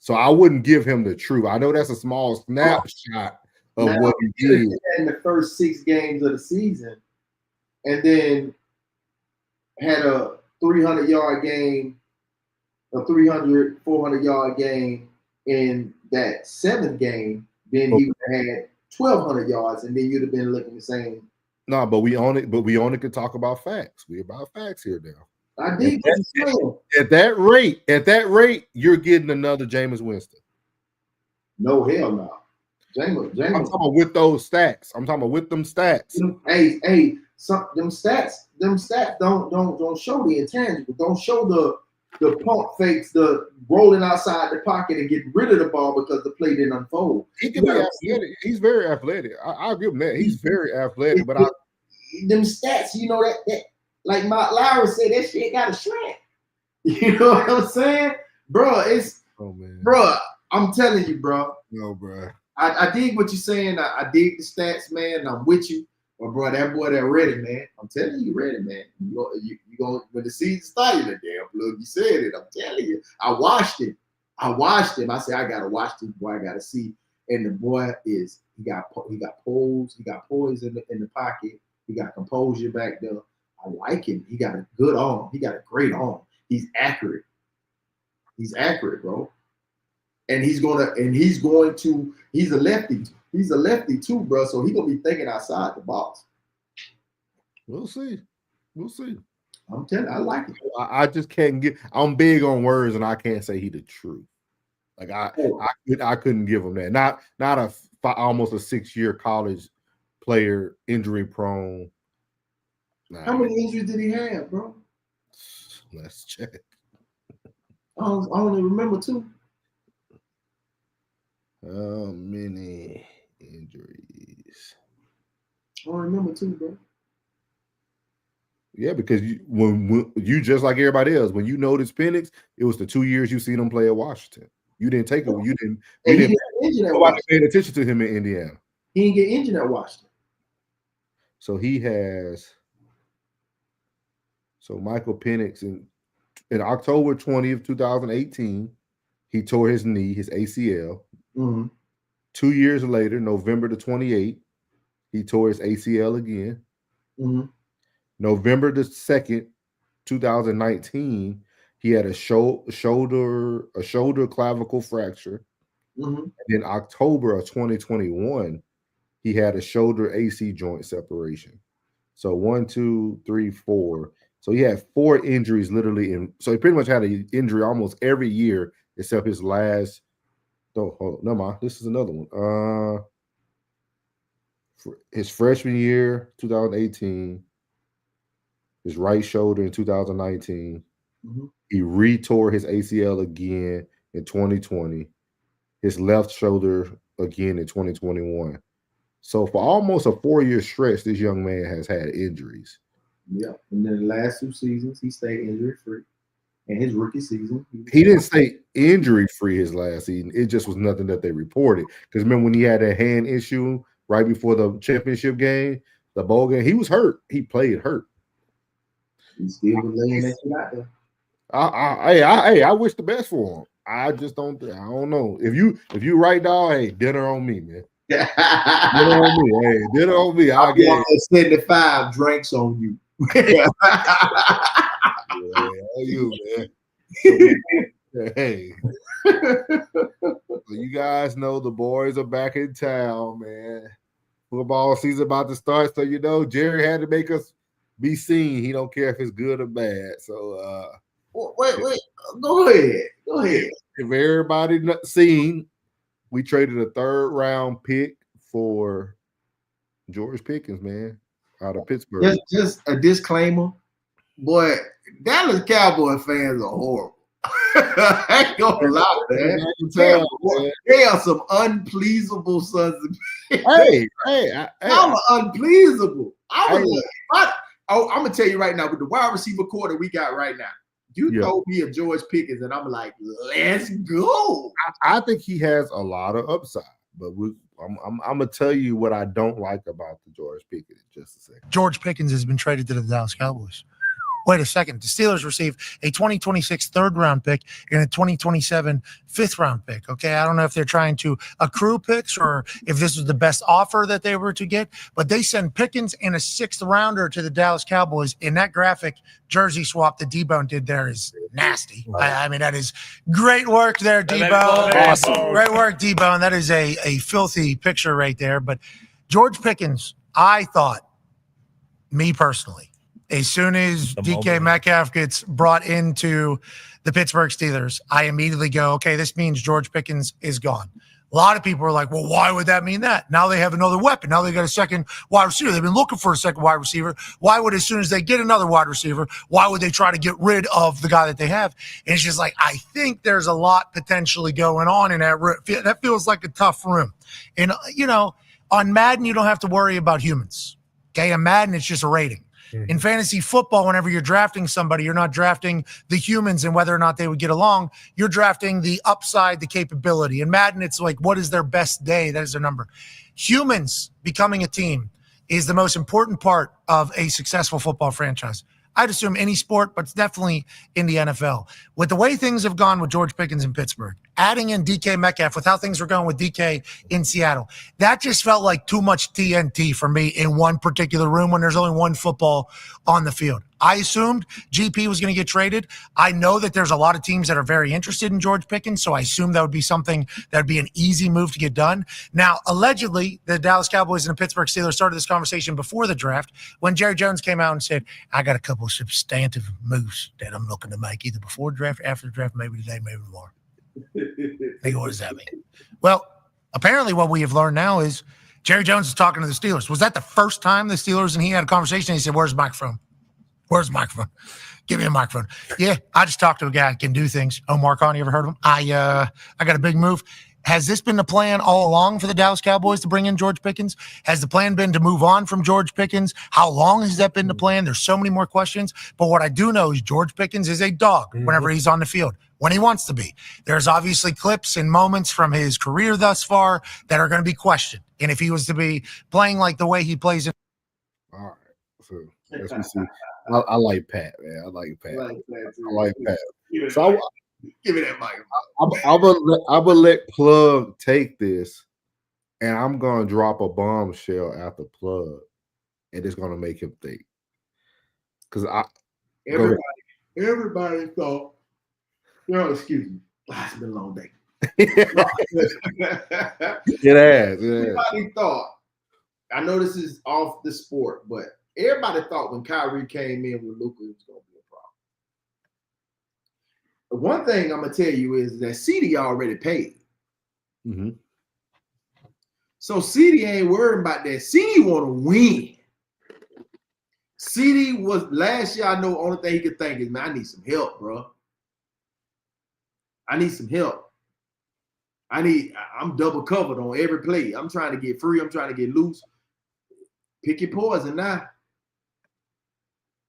So I wouldn't give him the truth. I know that's a small snapshot of Now, what he did. in the first 6 games of the season, and then had a 300-yard game, a 300, 400-yard game in that 7th game, then he would have had 1,200 yards, and then you'd have been looking the same. No, but we own it. But we only could talk about facts. We about facts here now. I did what you're saying. At that rate, you're getting another Jameis Winston. No, hell no. I'm talking about with those stats. I'm talking about with them stats. Hey, them stats don't show the intangible. Don't show the pump fakes, the rolling outside the pocket and getting rid of the ball because the play didn't unfold. He can be athletic. He's very athletic. I'll give him that. He's very athletic. But them stats, you know that like Mark Lowry said, that shit got a slant. You know what I'm saying, bro? Bro. I'm telling you, bro. No, bro. I dig what you're saying. I dig the stats, man. I'm with you. But bro, that boy that ready, man. I'm telling you, ready, man. You go when the season started, the damn plug, you said it. I'm telling you. I watched him. I said, I gotta watch this boy. I gotta see. And the boy he got poise. He got poise in the pocket. He got composure back there. I like him. He got a good arm. He got a great arm. He's accurate. He's accurate, bro. And he's a lefty. He's a lefty too, bro. So he's gonna be thinking outside the box. We'll see. I'm telling you, I like it. I just can't I'm big on words and I can't say he the truth. Like I couldn't give him that. Not almost a 6-year college player, injury prone. Nah. How many injuries did he have, bro? Let's check. I only remember 2. How many injuries? I only remember 2, bro. Yeah, because when you just like everybody else, when you noticed Penix, it was the 2 years you seen him play at Washington. You didn't take it. You didn't nobody paid attention to him in Indiana. He didn't get injured at Washington. So he has. So Michael Penix in October 20th, 2018, he tore his knee, his ACL. Mm-hmm. 2 years later, November the 28th, he tore his ACL again. Mm-hmm. November the 2nd, 2019, he had a shoulder clavicle fracture. Mm-hmm. And in October of 2021, he had a shoulder AC joint separation. So 1, 2, 3, 4. So he had 4 injuries literally so he pretty much had an injury almost every year except his last. Oh, never mind. This is another one. His freshman year, 2018, his right shoulder in 2019. Mm-hmm. He retore his ACL again in 2020. His left shoulder again in 2021. So for almost a 4-year stretch, this young man has had injuries. Yeah, and then the last 2 seasons, he stayed injury-free. And his rookie season, he didn't stay injury-free his last season. It just was nothing that they reported. Because remember when he had that hand issue right before the championship game, the bowl game, he was hurt. He played hurt. He still was laying that shit out there. I wish the best for him. I don't know. If you right now, hey, dinner on me, man. Dinner on me. Hey, dinner on me. I'll get 75 drinks on you. Yeah, you, man. Hey, so you guys know the boys are back in town, man. Football season about to start, so Jerry had to make us be seen. He don't care if it's good or bad. So, wait, go ahead. If everybody not seen, we traded a 3rd round pick for George Pickens, man, out of Pittsburgh. Just a disclaimer, boy. Dallas Cowboy fans are horrible. I ain't gonna lie, man. They are some unpleasable sons of bitches. Y'all are unpleasable. I'm gonna tell you right now, with the wide receiver core that we got right now, you told me of George Pickens, and I'm like, let's go. I think he has a lot of upside, but I'm gonna tell you what I don't like about the George Pickens. Just a second. George Pickens has been traded to the Dallas Cowboys. wait a second. The Steelers receive a 2026 third-round pick and a 2027 fifth-round pick. Okay, I don't know if they're trying to accrue picks or if this was the best offer that they were to get, but they send Pickens and a sixth-rounder to the Dallas Cowboys. In that graphic jersey swap that D-Bone did there is nasty. I mean, that is great work there, D-Bone. Awesome. Great work, D-Bone. That is a filthy picture right there. But George Pickens, I thought, me personally, as soon as DK Metcalf gets brought into the Pittsburgh Steelers, I immediately go, okay, this means George Pickens is gone. A lot of people are like, well, why would that mean that? Now they have another weapon. Now they got a second wide receiver. They've been looking for a second wide receiver. Why would, as soon as they get another wide receiver, why would they try to get rid of the guy that they have? And it's just like, I think there's a lot potentially going on in that room. That feels like a tough room. And, you know, on Madden, you don't have to worry about humans. Okay, on Madden, it's just a rating. In fantasy football, whenever you're drafting somebody, you're not drafting the humans and whether or not they would get along. You're drafting the upside, the capability. In Madden, it's like, what is their best day? That is their number. Humans becoming a team is the most important part of a successful football franchise. I'd assume any sport, but it's definitely in the NFL. With the way things have gone with George Pickens in Pittsburgh, adding in DK Metcalf with how things were going with DK in Seattle, that just felt like too much TNT for me in one particular room when there's only one football on the field. I assumed GP was going to get traded. I know that there's a lot of teams that are very interested in George Pickens, so I assume that would be something that would be an easy move to get done. Now, allegedly, the Dallas Cowboys and the Pittsburgh Steelers started this conversation before the draft when Jerry Jones came out and said, I got a couple of substantive moves that I'm looking to make, either before the draft, after the draft, maybe today, maybe tomorrow. Hey, what does that mean? Well, apparently what we have learned now is Jerry Jones is talking to the Steelers. Was that the first time the Steelers and he had a conversation? He said, where's the microphone? Where's the microphone? Give me a microphone. Yeah, I just talked to a guy that can do things. Omar Khan, you ever heard of him? I got a big move. Has this been the plan all along for the Dallas Cowboys to bring in George Pickens? Has the plan been to move on from George Pickens? How long has that been the plan? There's so many more questions. But what I do know is George Pickens is a dog whenever he's on the field, when he wants to be. There's obviously clips and moments from his career thus far that are going to be questioned. And if he was to be playing like the way he plays in. All right. So let's see. I like Pat, man. I like Pat. I like Pat. So Give me that mic. I'm gonna let Plug take this, and I'm gonna drop a bombshell after Plug, and it's gonna make him think. Because everybody thought, excuse me, it's been a long day. It has. Everybody thought, I know this is off the sport, but everybody thought when Kyrie came in with Luka, it was going to be a problem. One thing I'm going to tell you is that CD already paid. Mm-hmm. So CD ain't worried about that. CD want to win. CD was, last year, I know the only thing he could think is, man, I need some help, bro. I need some help. I'm double covered on every play. I'm trying to get free. I'm trying to get loose. Pick your poison now.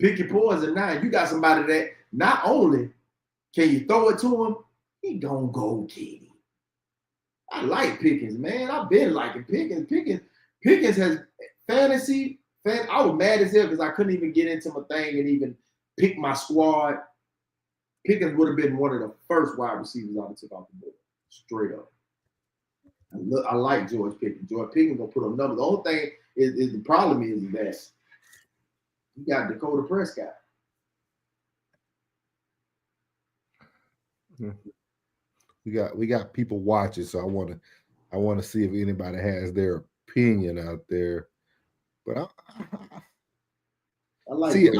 Pick your poison now. You got somebody that not only can you throw it to him, he gonna go get it. I like Pickens, man. I've been liking Pickens. Pickens has fantasy. I was mad as hell because I couldn't even get into my thing and even pick my squad. Pickens would have been one of the first wide receivers I would took off the board, straight up. I like George Pickens. George Pickens gonna put up numbers. The only thing is the problem is that you got Dakota Prescott. We got people watching, so I want to see if anybody has their opinion out there. But I like. See,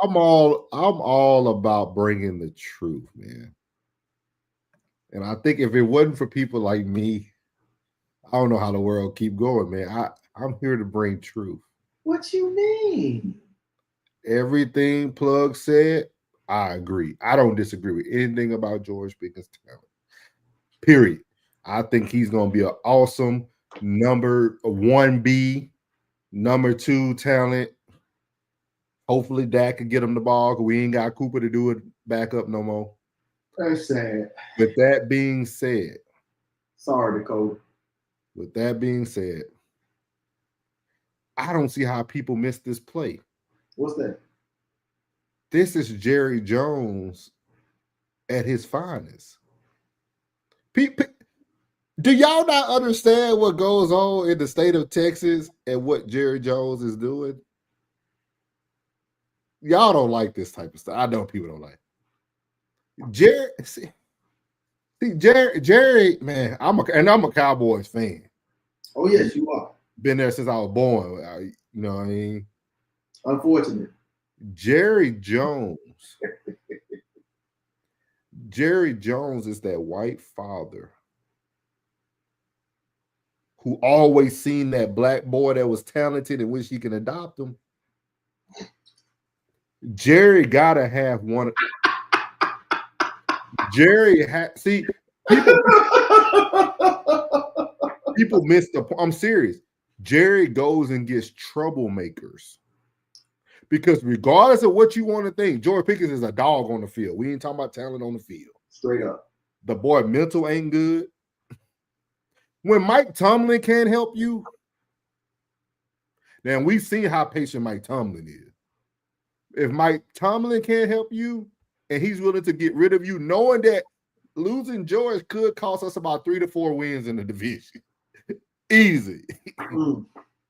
I'm all about bringing the truth, man. And I think if it wasn't for people like me, I don't know how the world keep going, man. I'm here to bring truth. What you mean? Everything Plug said, I agree. I don't disagree with anything about George Pickens' talent. Period. I think he's going to be an awesome number 1B, number 2 talent. Hopefully Dak can get him the ball because we ain't got Cooper to do it back up no more. That's sad. With that being said. Sorry, Dakota. With that being said, I don't see how people miss this play. What's that? this is Jerry Jones at his finest. Do y'all not understand what goes on in the state of Texas and what Jerry Jones is doing? Y'all don't like this type of stuff. I know people don't like it. Jerry, man, I'm a Cowboys fan. Oh, yes, you are. Been there since I was born. You know what I mean? Unfortunate. Jerry Jones. Jerry Jones is that white father who always seen that black boy that was talented and wish he can adopt him. Jerry gotta have one. Jerry see people miss the point. I'm serious. Jerry goes and gets troublemakers. Because regardless of what you want to think, George Pickens is a dog on the field. We ain't talking about talent on the field. Straight up. The boy mental ain't good. When Mike Tomlin can't help you, then we've seen how patient Mike Tomlin is. If Mike Tomlin can't help you and he's willing to get rid of you, knowing that losing George could cost us about 3 to 4 wins in the division. Easy.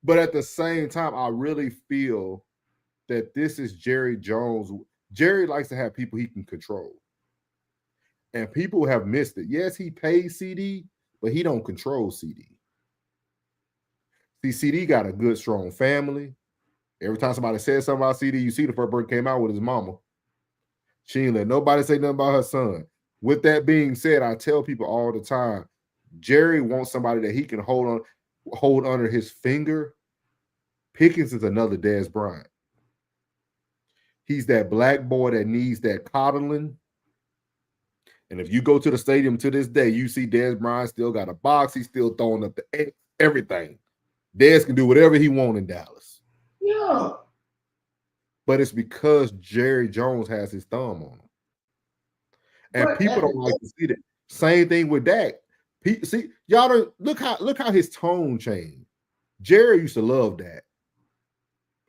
But at the same time, I really feel that this is Jerry Jones. Jerry likes to have people he can control. And people have missed it. Yes, he pays CD, but he don't control CD. See, CD got a good, strong family. Every time somebody says something about CD, you see the first bird came out with his mama. She ain't let nobody say nothing about her son. With that being said, I tell people all the time, Jerry wants somebody that he can hold under his finger. Pickens is another Dez Bryant. He's that black boy that needs that coddling. And if you go to the stadium to this day, you see Dez Bryant still got a box. He's still throwing up everything. Dez can do whatever he wants in Dallas. Yeah. But it's because Jerry Jones has his thumb on him. And people don't like to see that. Same thing with Dak. See, y'all don't look how his tone changed. Jerry used to love Dak.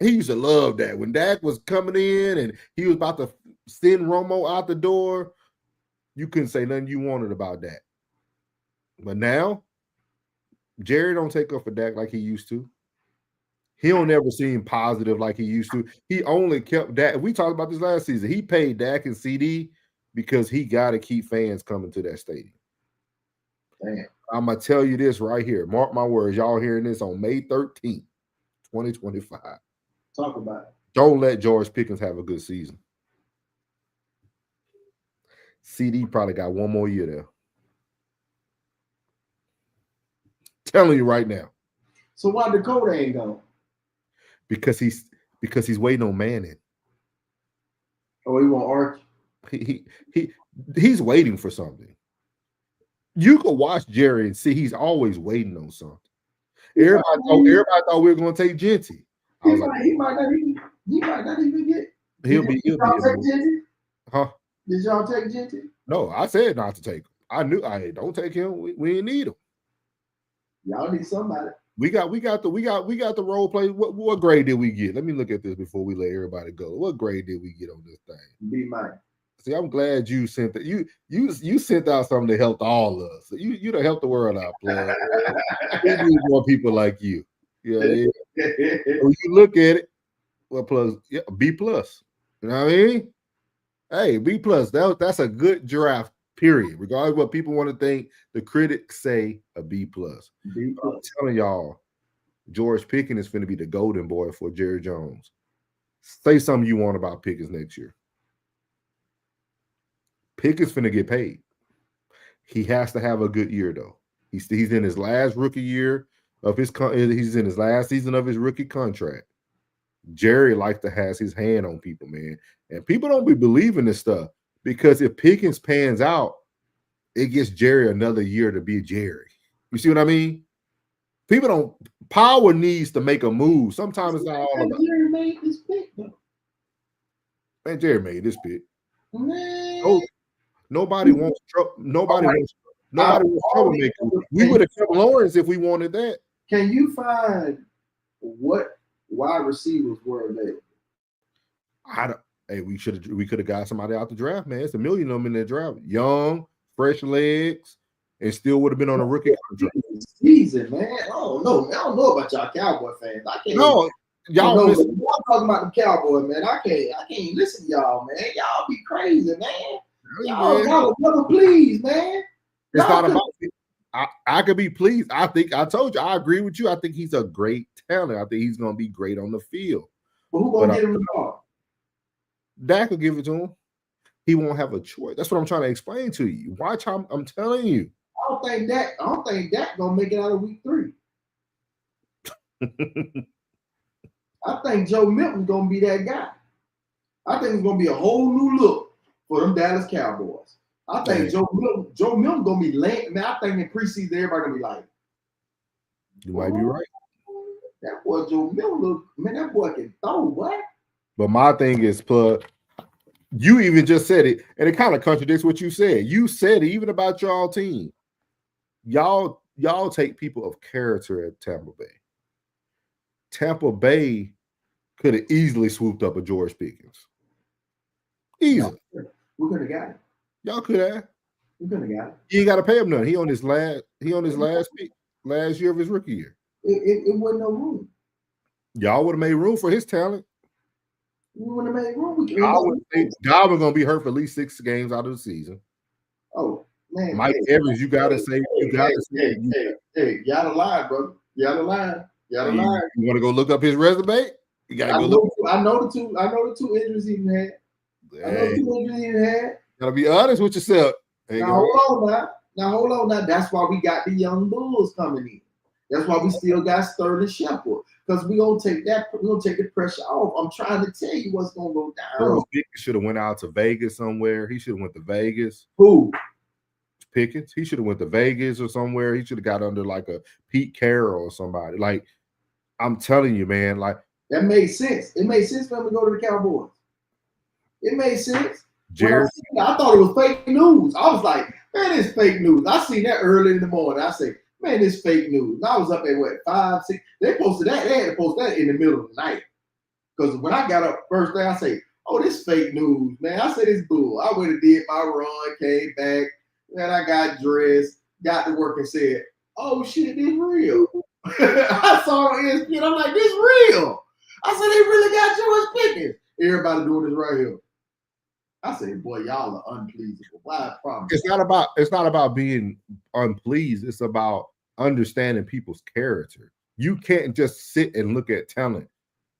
He used to love that. When Dak was coming in and he was about to send Romo out the door, you couldn't say nothing you wanted about that. But now, Jerry don't take up for Dak like he used to. He don't ever seem positive like he used to. He only kept Dak. We talked about this last season. He paid Dak and CD because he got to keep fans coming to that stadium. Damn. I'm going to tell you this right here. Mark my words. Y'all hearing this on May 13th, 2025. Talk about it. Don't let George Pickens have a good season. CD probably got one more year there. Telling you right now. So why Dakota ain't gone? Because he's waiting on Manning. Oh, he want Archie. He's waiting for something. You can watch Jerry and see he's always waiting on something. Everybody thought we were going to take Genty. He might not even get. He'll be. Did y'all take Genty? Huh? Did y'all take Genty? No, I said not to take him. I knew don't take him. We didn't need him. Y'all need somebody. We got the role play. What grade did we get? Let me look at this before we let everybody go. What grade did we get on this thing? B minus. See, I'm glad you sent that. You sent out something that helped all of us. You done helped the world out, plug. We need more people like you. Yeah. When you look at it, well, plus B plus. You know what I mean? Hey, B plus. That's a good draft. Period. Regardless of what people want to think, the critics say a B plus. B plus. I'm telling y'all, George Pickens is going to be the golden boy for Jerry Jones. Say something you want about Pickens next year. Pickens finna get paid. He has to have a good year though. He's in his last rookie year of his. He's in his last season of his rookie contract. Jerry likes to have his hand on people, man, and people don't be believing this stuff because if Pickens pans out, it gets Jerry another year to be Jerry. You see what I mean? People don't. Power needs to make a move. Sometimes it's not all about. Jerry made this pick though. Man, Jerry made this pick. Man. Oh. Nobody wants trouble. Nobody wants troublemaker. We would have kept Lawrence if we wanted that. Can you find what wide receivers were available? Hey, we could have got somebody out the draft, man. It's a million of them in the draft. Young, fresh legs, and still would have been on a rookie contract. Season, man. I don't know. I don't know about y'all Cowboy fans. I can't. No, y'all know. miss. I'm talking about the Cowboy, man. I can't listen to y'all, man. Y'all be crazy, man. Y'all never please, man. It's not about. I could be pleased. I told you. I agree with you. I think he's a great talent. I think he's going to be great on the field. But who gonna get him the ball? Dak will give it to him. He won't have a choice. That's what I'm trying to explain to you. Watch how I'm telling you. I don't think Dak gonna make it out of week 3. I think Joe Milton's gonna be that guy. I think it's gonna be a whole new look for them Dallas Cowboys. I think Joe Milton gonna be late. Man, I think in preseason everybody gonna be like, you might be right. That boy Joe Milton, man, that boy can throw, what? But my thing is, you even just said it, and it kind of contradicts what you said. You said it even about y'all team. Y'all take people of character at Tampa Bay. Tampa Bay could have easily swooped up a George Pickens. Easily. We could have got it. Y'all could have. We could have got it. You ain't got to pay him none. He on his last year of his rookie year. It wasn't no room. Y'all would have made room for his talent. We wouldn't have made room. Godwin gonna be hurt for at least 6 games out of the season. Oh man, Mike Evans, you gotta say. Hey, y'all the line, brother. Y'all the line. Y'all the line. You want to go look up his resume? You gotta go look. I know the two injuries he had. Gotta be honest with yourself. Now hold on now. That's why we got the young bulls coming in. That's why we still got Sterling Shepard. Because we're gonna take the pressure off. I'm trying to tell you what's gonna go down. Pickens should have went out to Vegas somewhere. He should have went to Vegas. Who? Pickens. He should have went to Vegas or somewhere. He should have got under like a Pete Carroll or somebody. Like, I'm telling you, man, like that made sense. It made sense for him to go to the Cowboys. It made sense. I thought it was fake news. I was like, man, it's fake news. I seen that early in the morning. I say, man, it's fake news. And I was up at 5, 6. They posted that. They had to post that in the middle of the night. Because when I got up first thing, I say, oh, this fake news, man. I said, it's bull. I went and did my run, came back, and I got dressed, got to work and said, oh, shit, this real. I saw it on ESPN. I'm like, this real. I said, they really got George Pickens. Everybody doing this right here. I said, boy, y'all are unpleasable. Why? It's not about being unpleased. It's about understanding people's character. You can't just sit and look at talent.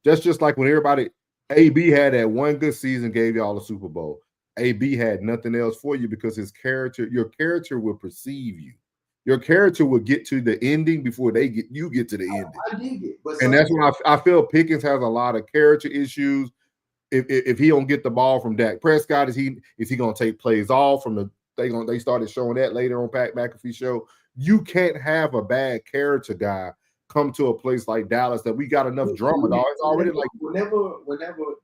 Just like when everybody, AB had that one good season, gave y'all a Super Bowl. AB had nothing else for you because your character will perceive you. Your character will get to the ending before you get to the ending. I dig it. And that's why I feel Pickens has a lot of character issues. If he don't get the ball from Dak Prescott, is he gonna take plays off from they started showing that later on Pat McAfee show. You can't have a bad character guy come to a place like Dallas that we got enough drama, dog. It's already like whenever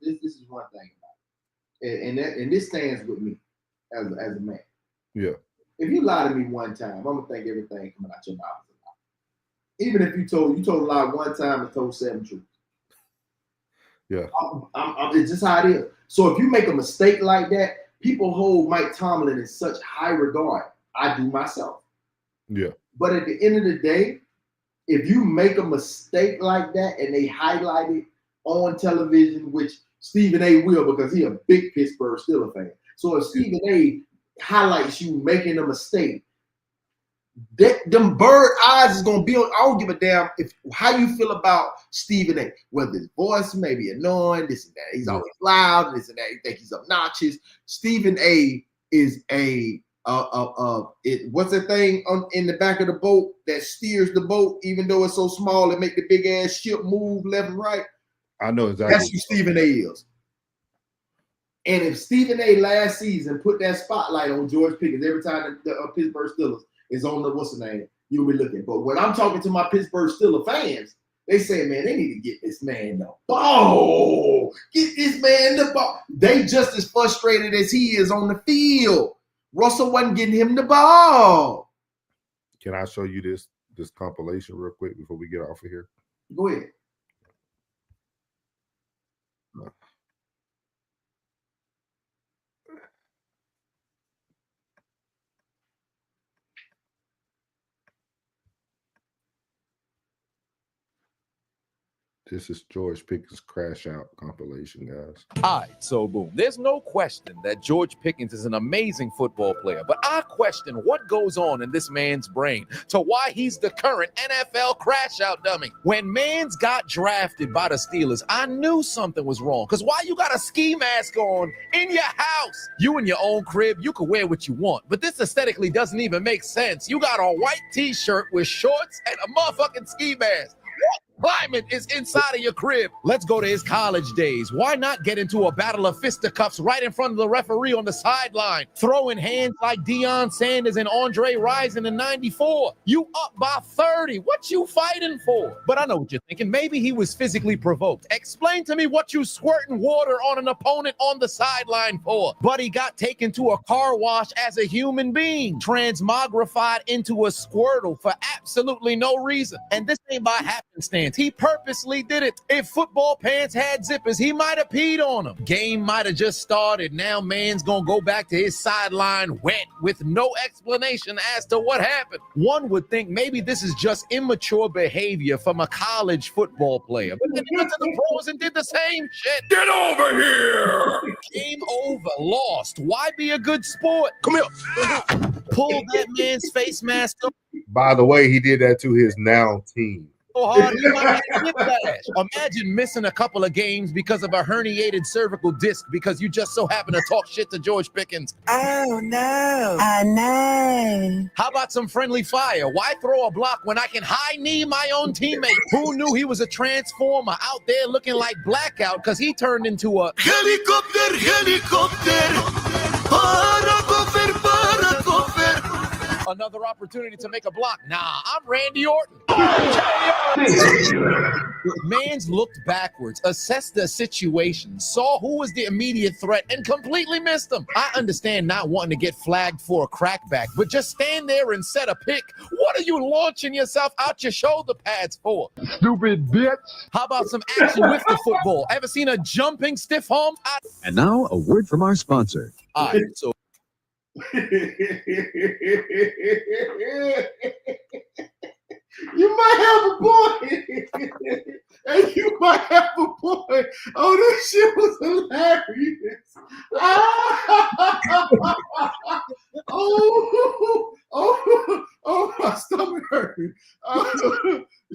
this is one thing about it. And this stands with me as a man. Yeah. If you lie to me one time, I'm gonna think everything coming out your mouth is a lie. Even if you told a lie one time and told 7 truths. Yeah, it's just how it is. So if you make a mistake like that, people hold Mike Tomlin in such high regard. I do myself. Yeah. But at the end of the day, if you make a mistake like that and they highlight it on television, which Stephen A. will because he's a big Pittsburgh Steelers fan. So if Stephen A. highlights you making a mistake, them bird eyes is gonna be on. I don't give a damn how you feel about Stephen A. Whether his voice may be annoying, this and that. He's always loud, this and that. You think he's obnoxious. Stephen A. is what's that thing in the back of the boat that steers the boat, even though it's so small, it make the big ass ship move left and right. I know exactly. That's who Stephen A. is. And if Stephen A. last season put that spotlight on George Pickens every time the Pittsburgh Steelers is on the what's the name, you'll be looking. But when I'm talking to my Pittsburgh Steelers fans, they say, man, they need to get this man the ball. Get this man the ball. They just as frustrated as he is on the field. Russell wasn't getting him the ball. Can I show you this compilation real quick before we get off of here? Go ahead. This is George Pickens' crash out compilation, guys. All right, so boom. There's no question that George Pickens is an amazing football player, but I question what goes on in this man's brain to why he's the current NFL crash out dummy. When Mans got drafted by the Steelers, I knew something was wrong, because why you got a ski mask on in your house? You in your own crib, you can wear what you want, but this aesthetically doesn't even make sense. You got a white t-shirt with shorts and a motherfucking ski mask. What climate is inside of your crib? Let's go to his college days. Why not get into a battle of fisticuffs right in front of the referee on the sideline, throwing hands like Shedeur Sanders and Andre Rison in '94? You up by 30. What you fighting for? But I know what you're thinking. Maybe he was physically provoked. Explain to me what you squirting water on an opponent on the sideline for. But he got taken to a car wash as a human being, transmogrified into a Squirtle for absolutely no reason. And this ain't by happenstance. He purposely did it. If football pants had zippers, he might have peed on them. Game might have just started. Now man's gonna go back to his sideline wet with no explanation as to what happened. One would think maybe this is just immature behavior from a college football player. But then he went to the pros and did the same shit. Get over here! Game over. Lost. Why be a good sport? Come here. Pull that man's face mask up. By the way, he did that to his now team. Hard, you might get whiplash. Imagine missing a couple of games because of a herniated cervical disc because you just so happen to talk shit to George Pickens. Oh no, I know. How about some friendly fire? Why throw a block when I can high knee my own teammate? Who knew he was a transformer out there looking like Blackout because he turned into a helicopter. Another opportunity to make a block. Nah, I'm Randy Orton. Mans looked backwards, assessed the situation, saw who was the immediate threat, and completely missed them. I understand not wanting to get flagged for a crackback, but just stand there and set a pick. What are you launching yourself out your shoulder pads for? Stupid bitch. How about some action with the football? Ever seen a jumping stiff arm? And now a word from our sponsor. All right, so You might have a point. And you might have a point. Oh, this shit was hilarious. Oh, my stomach hurting.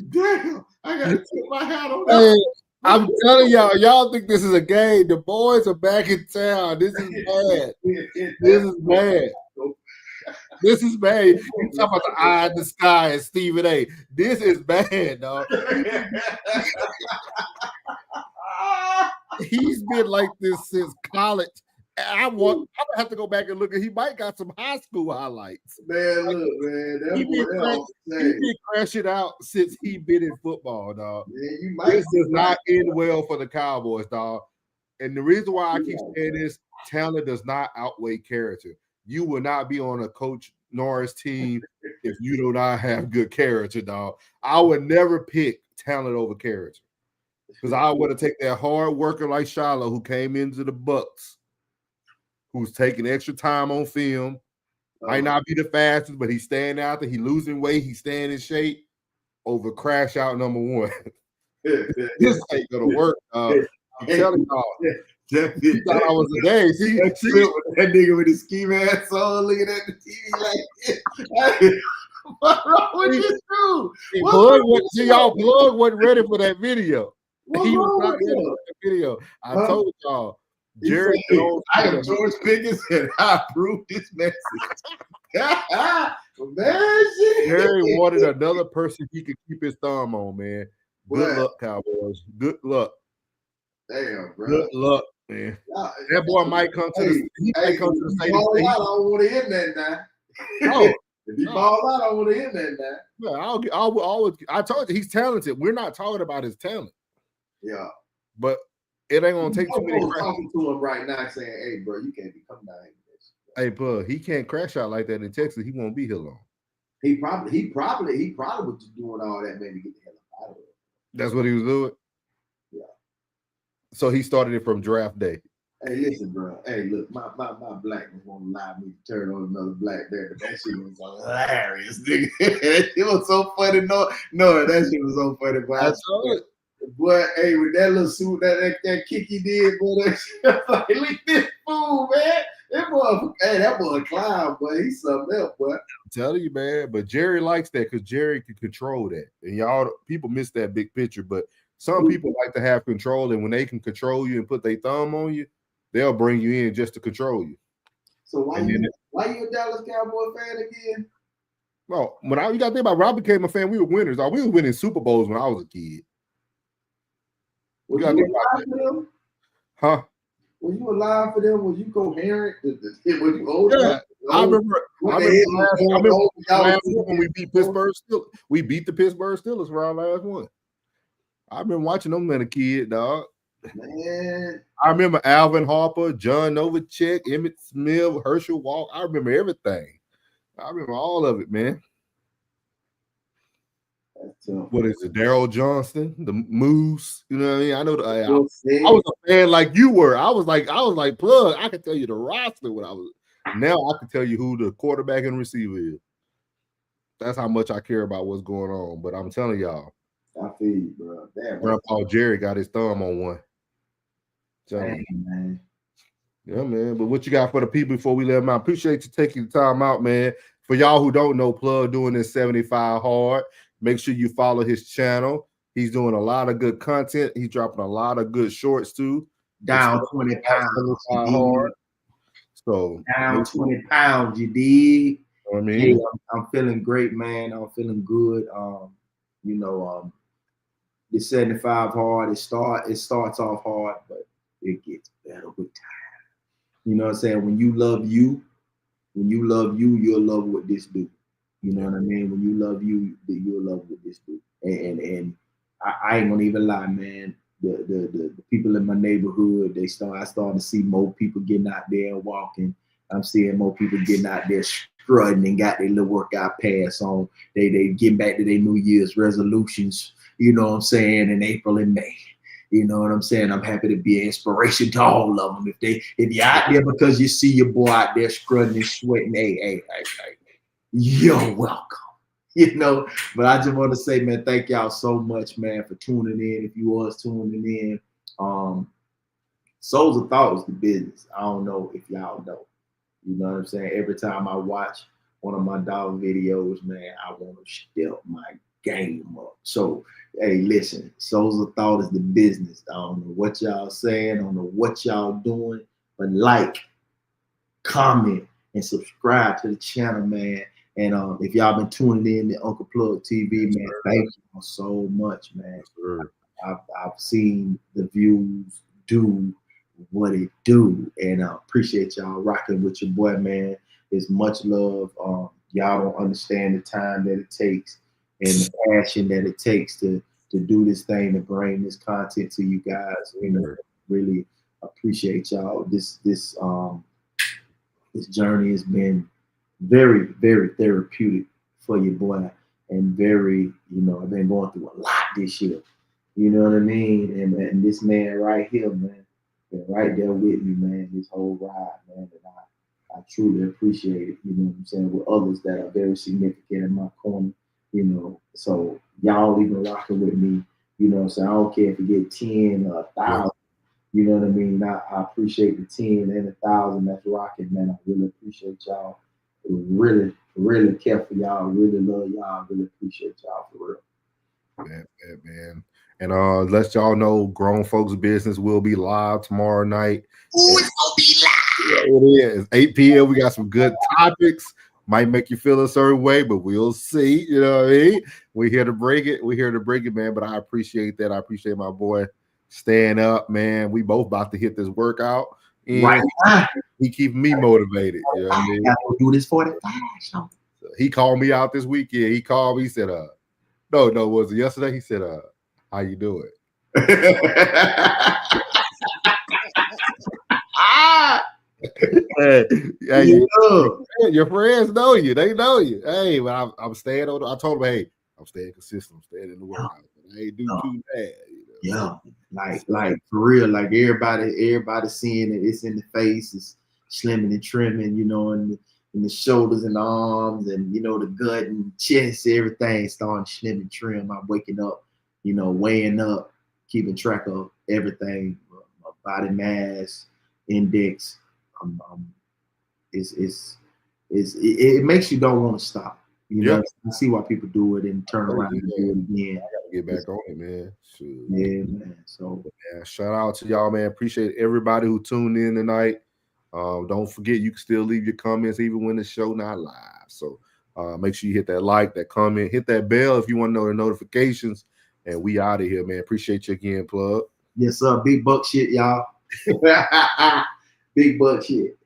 Damn, I gotta take my hat on. Hey, I'm telling y'all think this is a game. The boys are back in town. This is bad. This is bad. This is bad. You talk about the eye in the sky and Stephen A. This is bad, dog. He's been like this since college. I'm gonna have to go back and look at. He might got some high school highlights. Man, look, man, he been crashing out since he been in football, dog. Man, this does not end well for the Cowboys, dog. And the reason why I keep saying this, talent does not outweigh character. You will not be on a Coach Norris team if you do not have good character, dog. I would never pick talent over character because I would have taken that hard worker like Shiloh who came into the Bucs, who's taking extra time on film, might not be the fastest, but he's staying out there. He's losing weight. He's staying in shape over crash out number one. This ain't going to work. I'm telling y'all. He thought I was a day. See that nigga with his ski mask on, looking at the TV like, what's wrong with this dude? Y'all Plug wasn't ready for that video. He was not ready for that video. I told y'all. Jerry Jones, I am George Pickens and I approve this message. Man, Jerry wanted another person he could keep his thumb on, man. Good luck, Cowboys. Good luck. Damn, bro. Good luck, man. That boy might come to the. He might come to the same. I don't want to end that now. No. If he ball out, I don't want to end that now. Yeah, I'll always. I told you he's talented. We're not talking about his talent. Yeah, but it ain't gonna take too many. Talking to him right now, saying, "Hey, bro, you can't be coming down here." Hey, bro, he can't crash out like that in Texas. He won't be here long. He probably was just doing all that, man, to get the hell out of it. That's what he was doing. Yeah. So he started it from draft day. Hey, listen, bro. Hey, look, my blackness won't allow me to turn on another black there, but that shit was hilarious, nigga. It was so funny. No, that shit was so funny. But Boy, hey, with that little suit, that kick he did, boy, like, look at this fool, man. That boy a clown, boy. He's something else, boy. I'm telling you, man. But Jerry likes that because Jerry can control that. And y'all, people miss that big picture. But some people like to have control, and when they can control you and put their thumb on you, they'll bring you in just to control you. So why you a Dallas Cowboy fan again? Well, you got to think about when I became a fan, we were winners. We were winning Super Bowls when I was a kid. Was you alive for them? Huh? Was you alive for them? Was you coherent? Was you old? Yeah, I remember when we beat Pittsburgh Steelers. We beat the Pittsburgh Steelers for our last one. I remember watching them as a kid, dog. Man, I remember Alvin Harper, John Novacek, Emmitt Smith, Herschel Walk. I remember everything. I remember all of it, man. What is it? Daryl Johnston, the Moose. You know what I mean? I know. I was a fan like you were. I was like, plug. I could tell you the roster when I was. Now I can tell you who the quarterback and receiver is. That's how much I care about what's going on. But I'm telling y'all, I feel you, bro. Damn, Grandpa Jerry got his thumb on one. Dang, man. Yeah, man. But what you got for the people before we let them out? Appreciate you taking the time out, man. For y'all who don't know, Plug doing this 75 hard. Make sure you follow his channel. He's doing a lot of good content. He's dropping a lot of good shorts too. Down 20 pounds. Hard. So down 20 pounds, you dig? I mean, hey, I'm feeling great, man. I'm feeling good. The 75 hard. It starts off hard, but it gets better with time. You know what I'm saying? When you love you, you'll love what this do. You know what I mean? When you love you, you'll love what this do. And I ain't gonna even lie, man. The people in my neighborhood, I started to see more people getting out there and walking. I'm seeing more people getting out there strutting and got their little workout pass on. They getting back to their New Year's resolutions, you know what I'm saying, in April and May. You know what I'm saying? I'm happy to be an inspiration to all of them. If you're out there because you see your boy out there strutting and sweating, hey, you're welcome. You know, but I just want to say, man, thank y'all so much, man, for tuning in. If you was tuning in, Souls of Thought is the business. I don't know if y'all know. You know what I'm saying? Every time I watch one of my dog videos, man, I want to step my game up. So, hey, listen, Souls of Thought is the business. I don't know what y'all saying. I don't know what y'all doing, but like, comment, and subscribe to the channel, man. And if y'all been tuning in to Uncle Plug TV, man, thank you so much, man. I've seen the views do what it do, and I appreciate y'all rocking with your boy, man. It's much love. Y'all don't understand the time that it takes and the passion that it takes to do this thing, to bring this content to you guys. You know, really appreciate y'all. This journey has been very, very therapeutic for your boy, and very, I've been going through a lot this year. You know what I mean? And this man right here, man, been right there with me, man, this whole ride, man. And I truly appreciate it, you know what I'm saying, with others that are very significant in my corner, So y'all even rocking with me, you know what I'm saying? I don't care if you get 10 or 1,000. You know what I mean? I appreciate the 10 and 1,000 that's rocking, man. I really appreciate y'all. Really, really care for y'all. Really love y'all. Really appreciate y'all for real. Man. And let y'all know, Grown Folks Business will be live tomorrow night. Ooh, it's gonna be live. Yeah, it is. 8 p.m. We got some good topics. Might make you feel a certain way, but we'll see. You know what I mean? We're here to break it. We're here to break it, man. But I appreciate that. I appreciate my boy staying up, man. We both about to hit this workout. Right. He keeping me motivated. You know what I mean? Gotta do this 45. So. He called me out this weekend. He called me. He said, no, was it yesterday? He said, how you doing? Hey, your friends know you. They know you. Hey, but I'm staying on. I told him, hey, I'm staying consistent. I'm staying in the workout. I ain't do too bad. Yeah, like for real, like everybody seeing it. It's in the face, it's slimming and trimming, and the shoulders and the arms, and the gut and chest, everything starting to slim and trim. I'm waking up, weighing up, keeping track of everything, my body mass index. It makes you don't want to stop. You know, I see why people do it and turn around and do it again. I gotta get back on it, man. Shoot. Yeah, man. So yeah, shout out to y'all, man. Appreciate everybody who tuned in tonight. Don't forget, you can still leave your comments even when the show not live. So make sure you hit that like, that comment, hit that bell if you want to know the notifications. And we out of here, man. Appreciate you again, Plug. Yes, sir. Big buck shit, y'all. Big buck shit.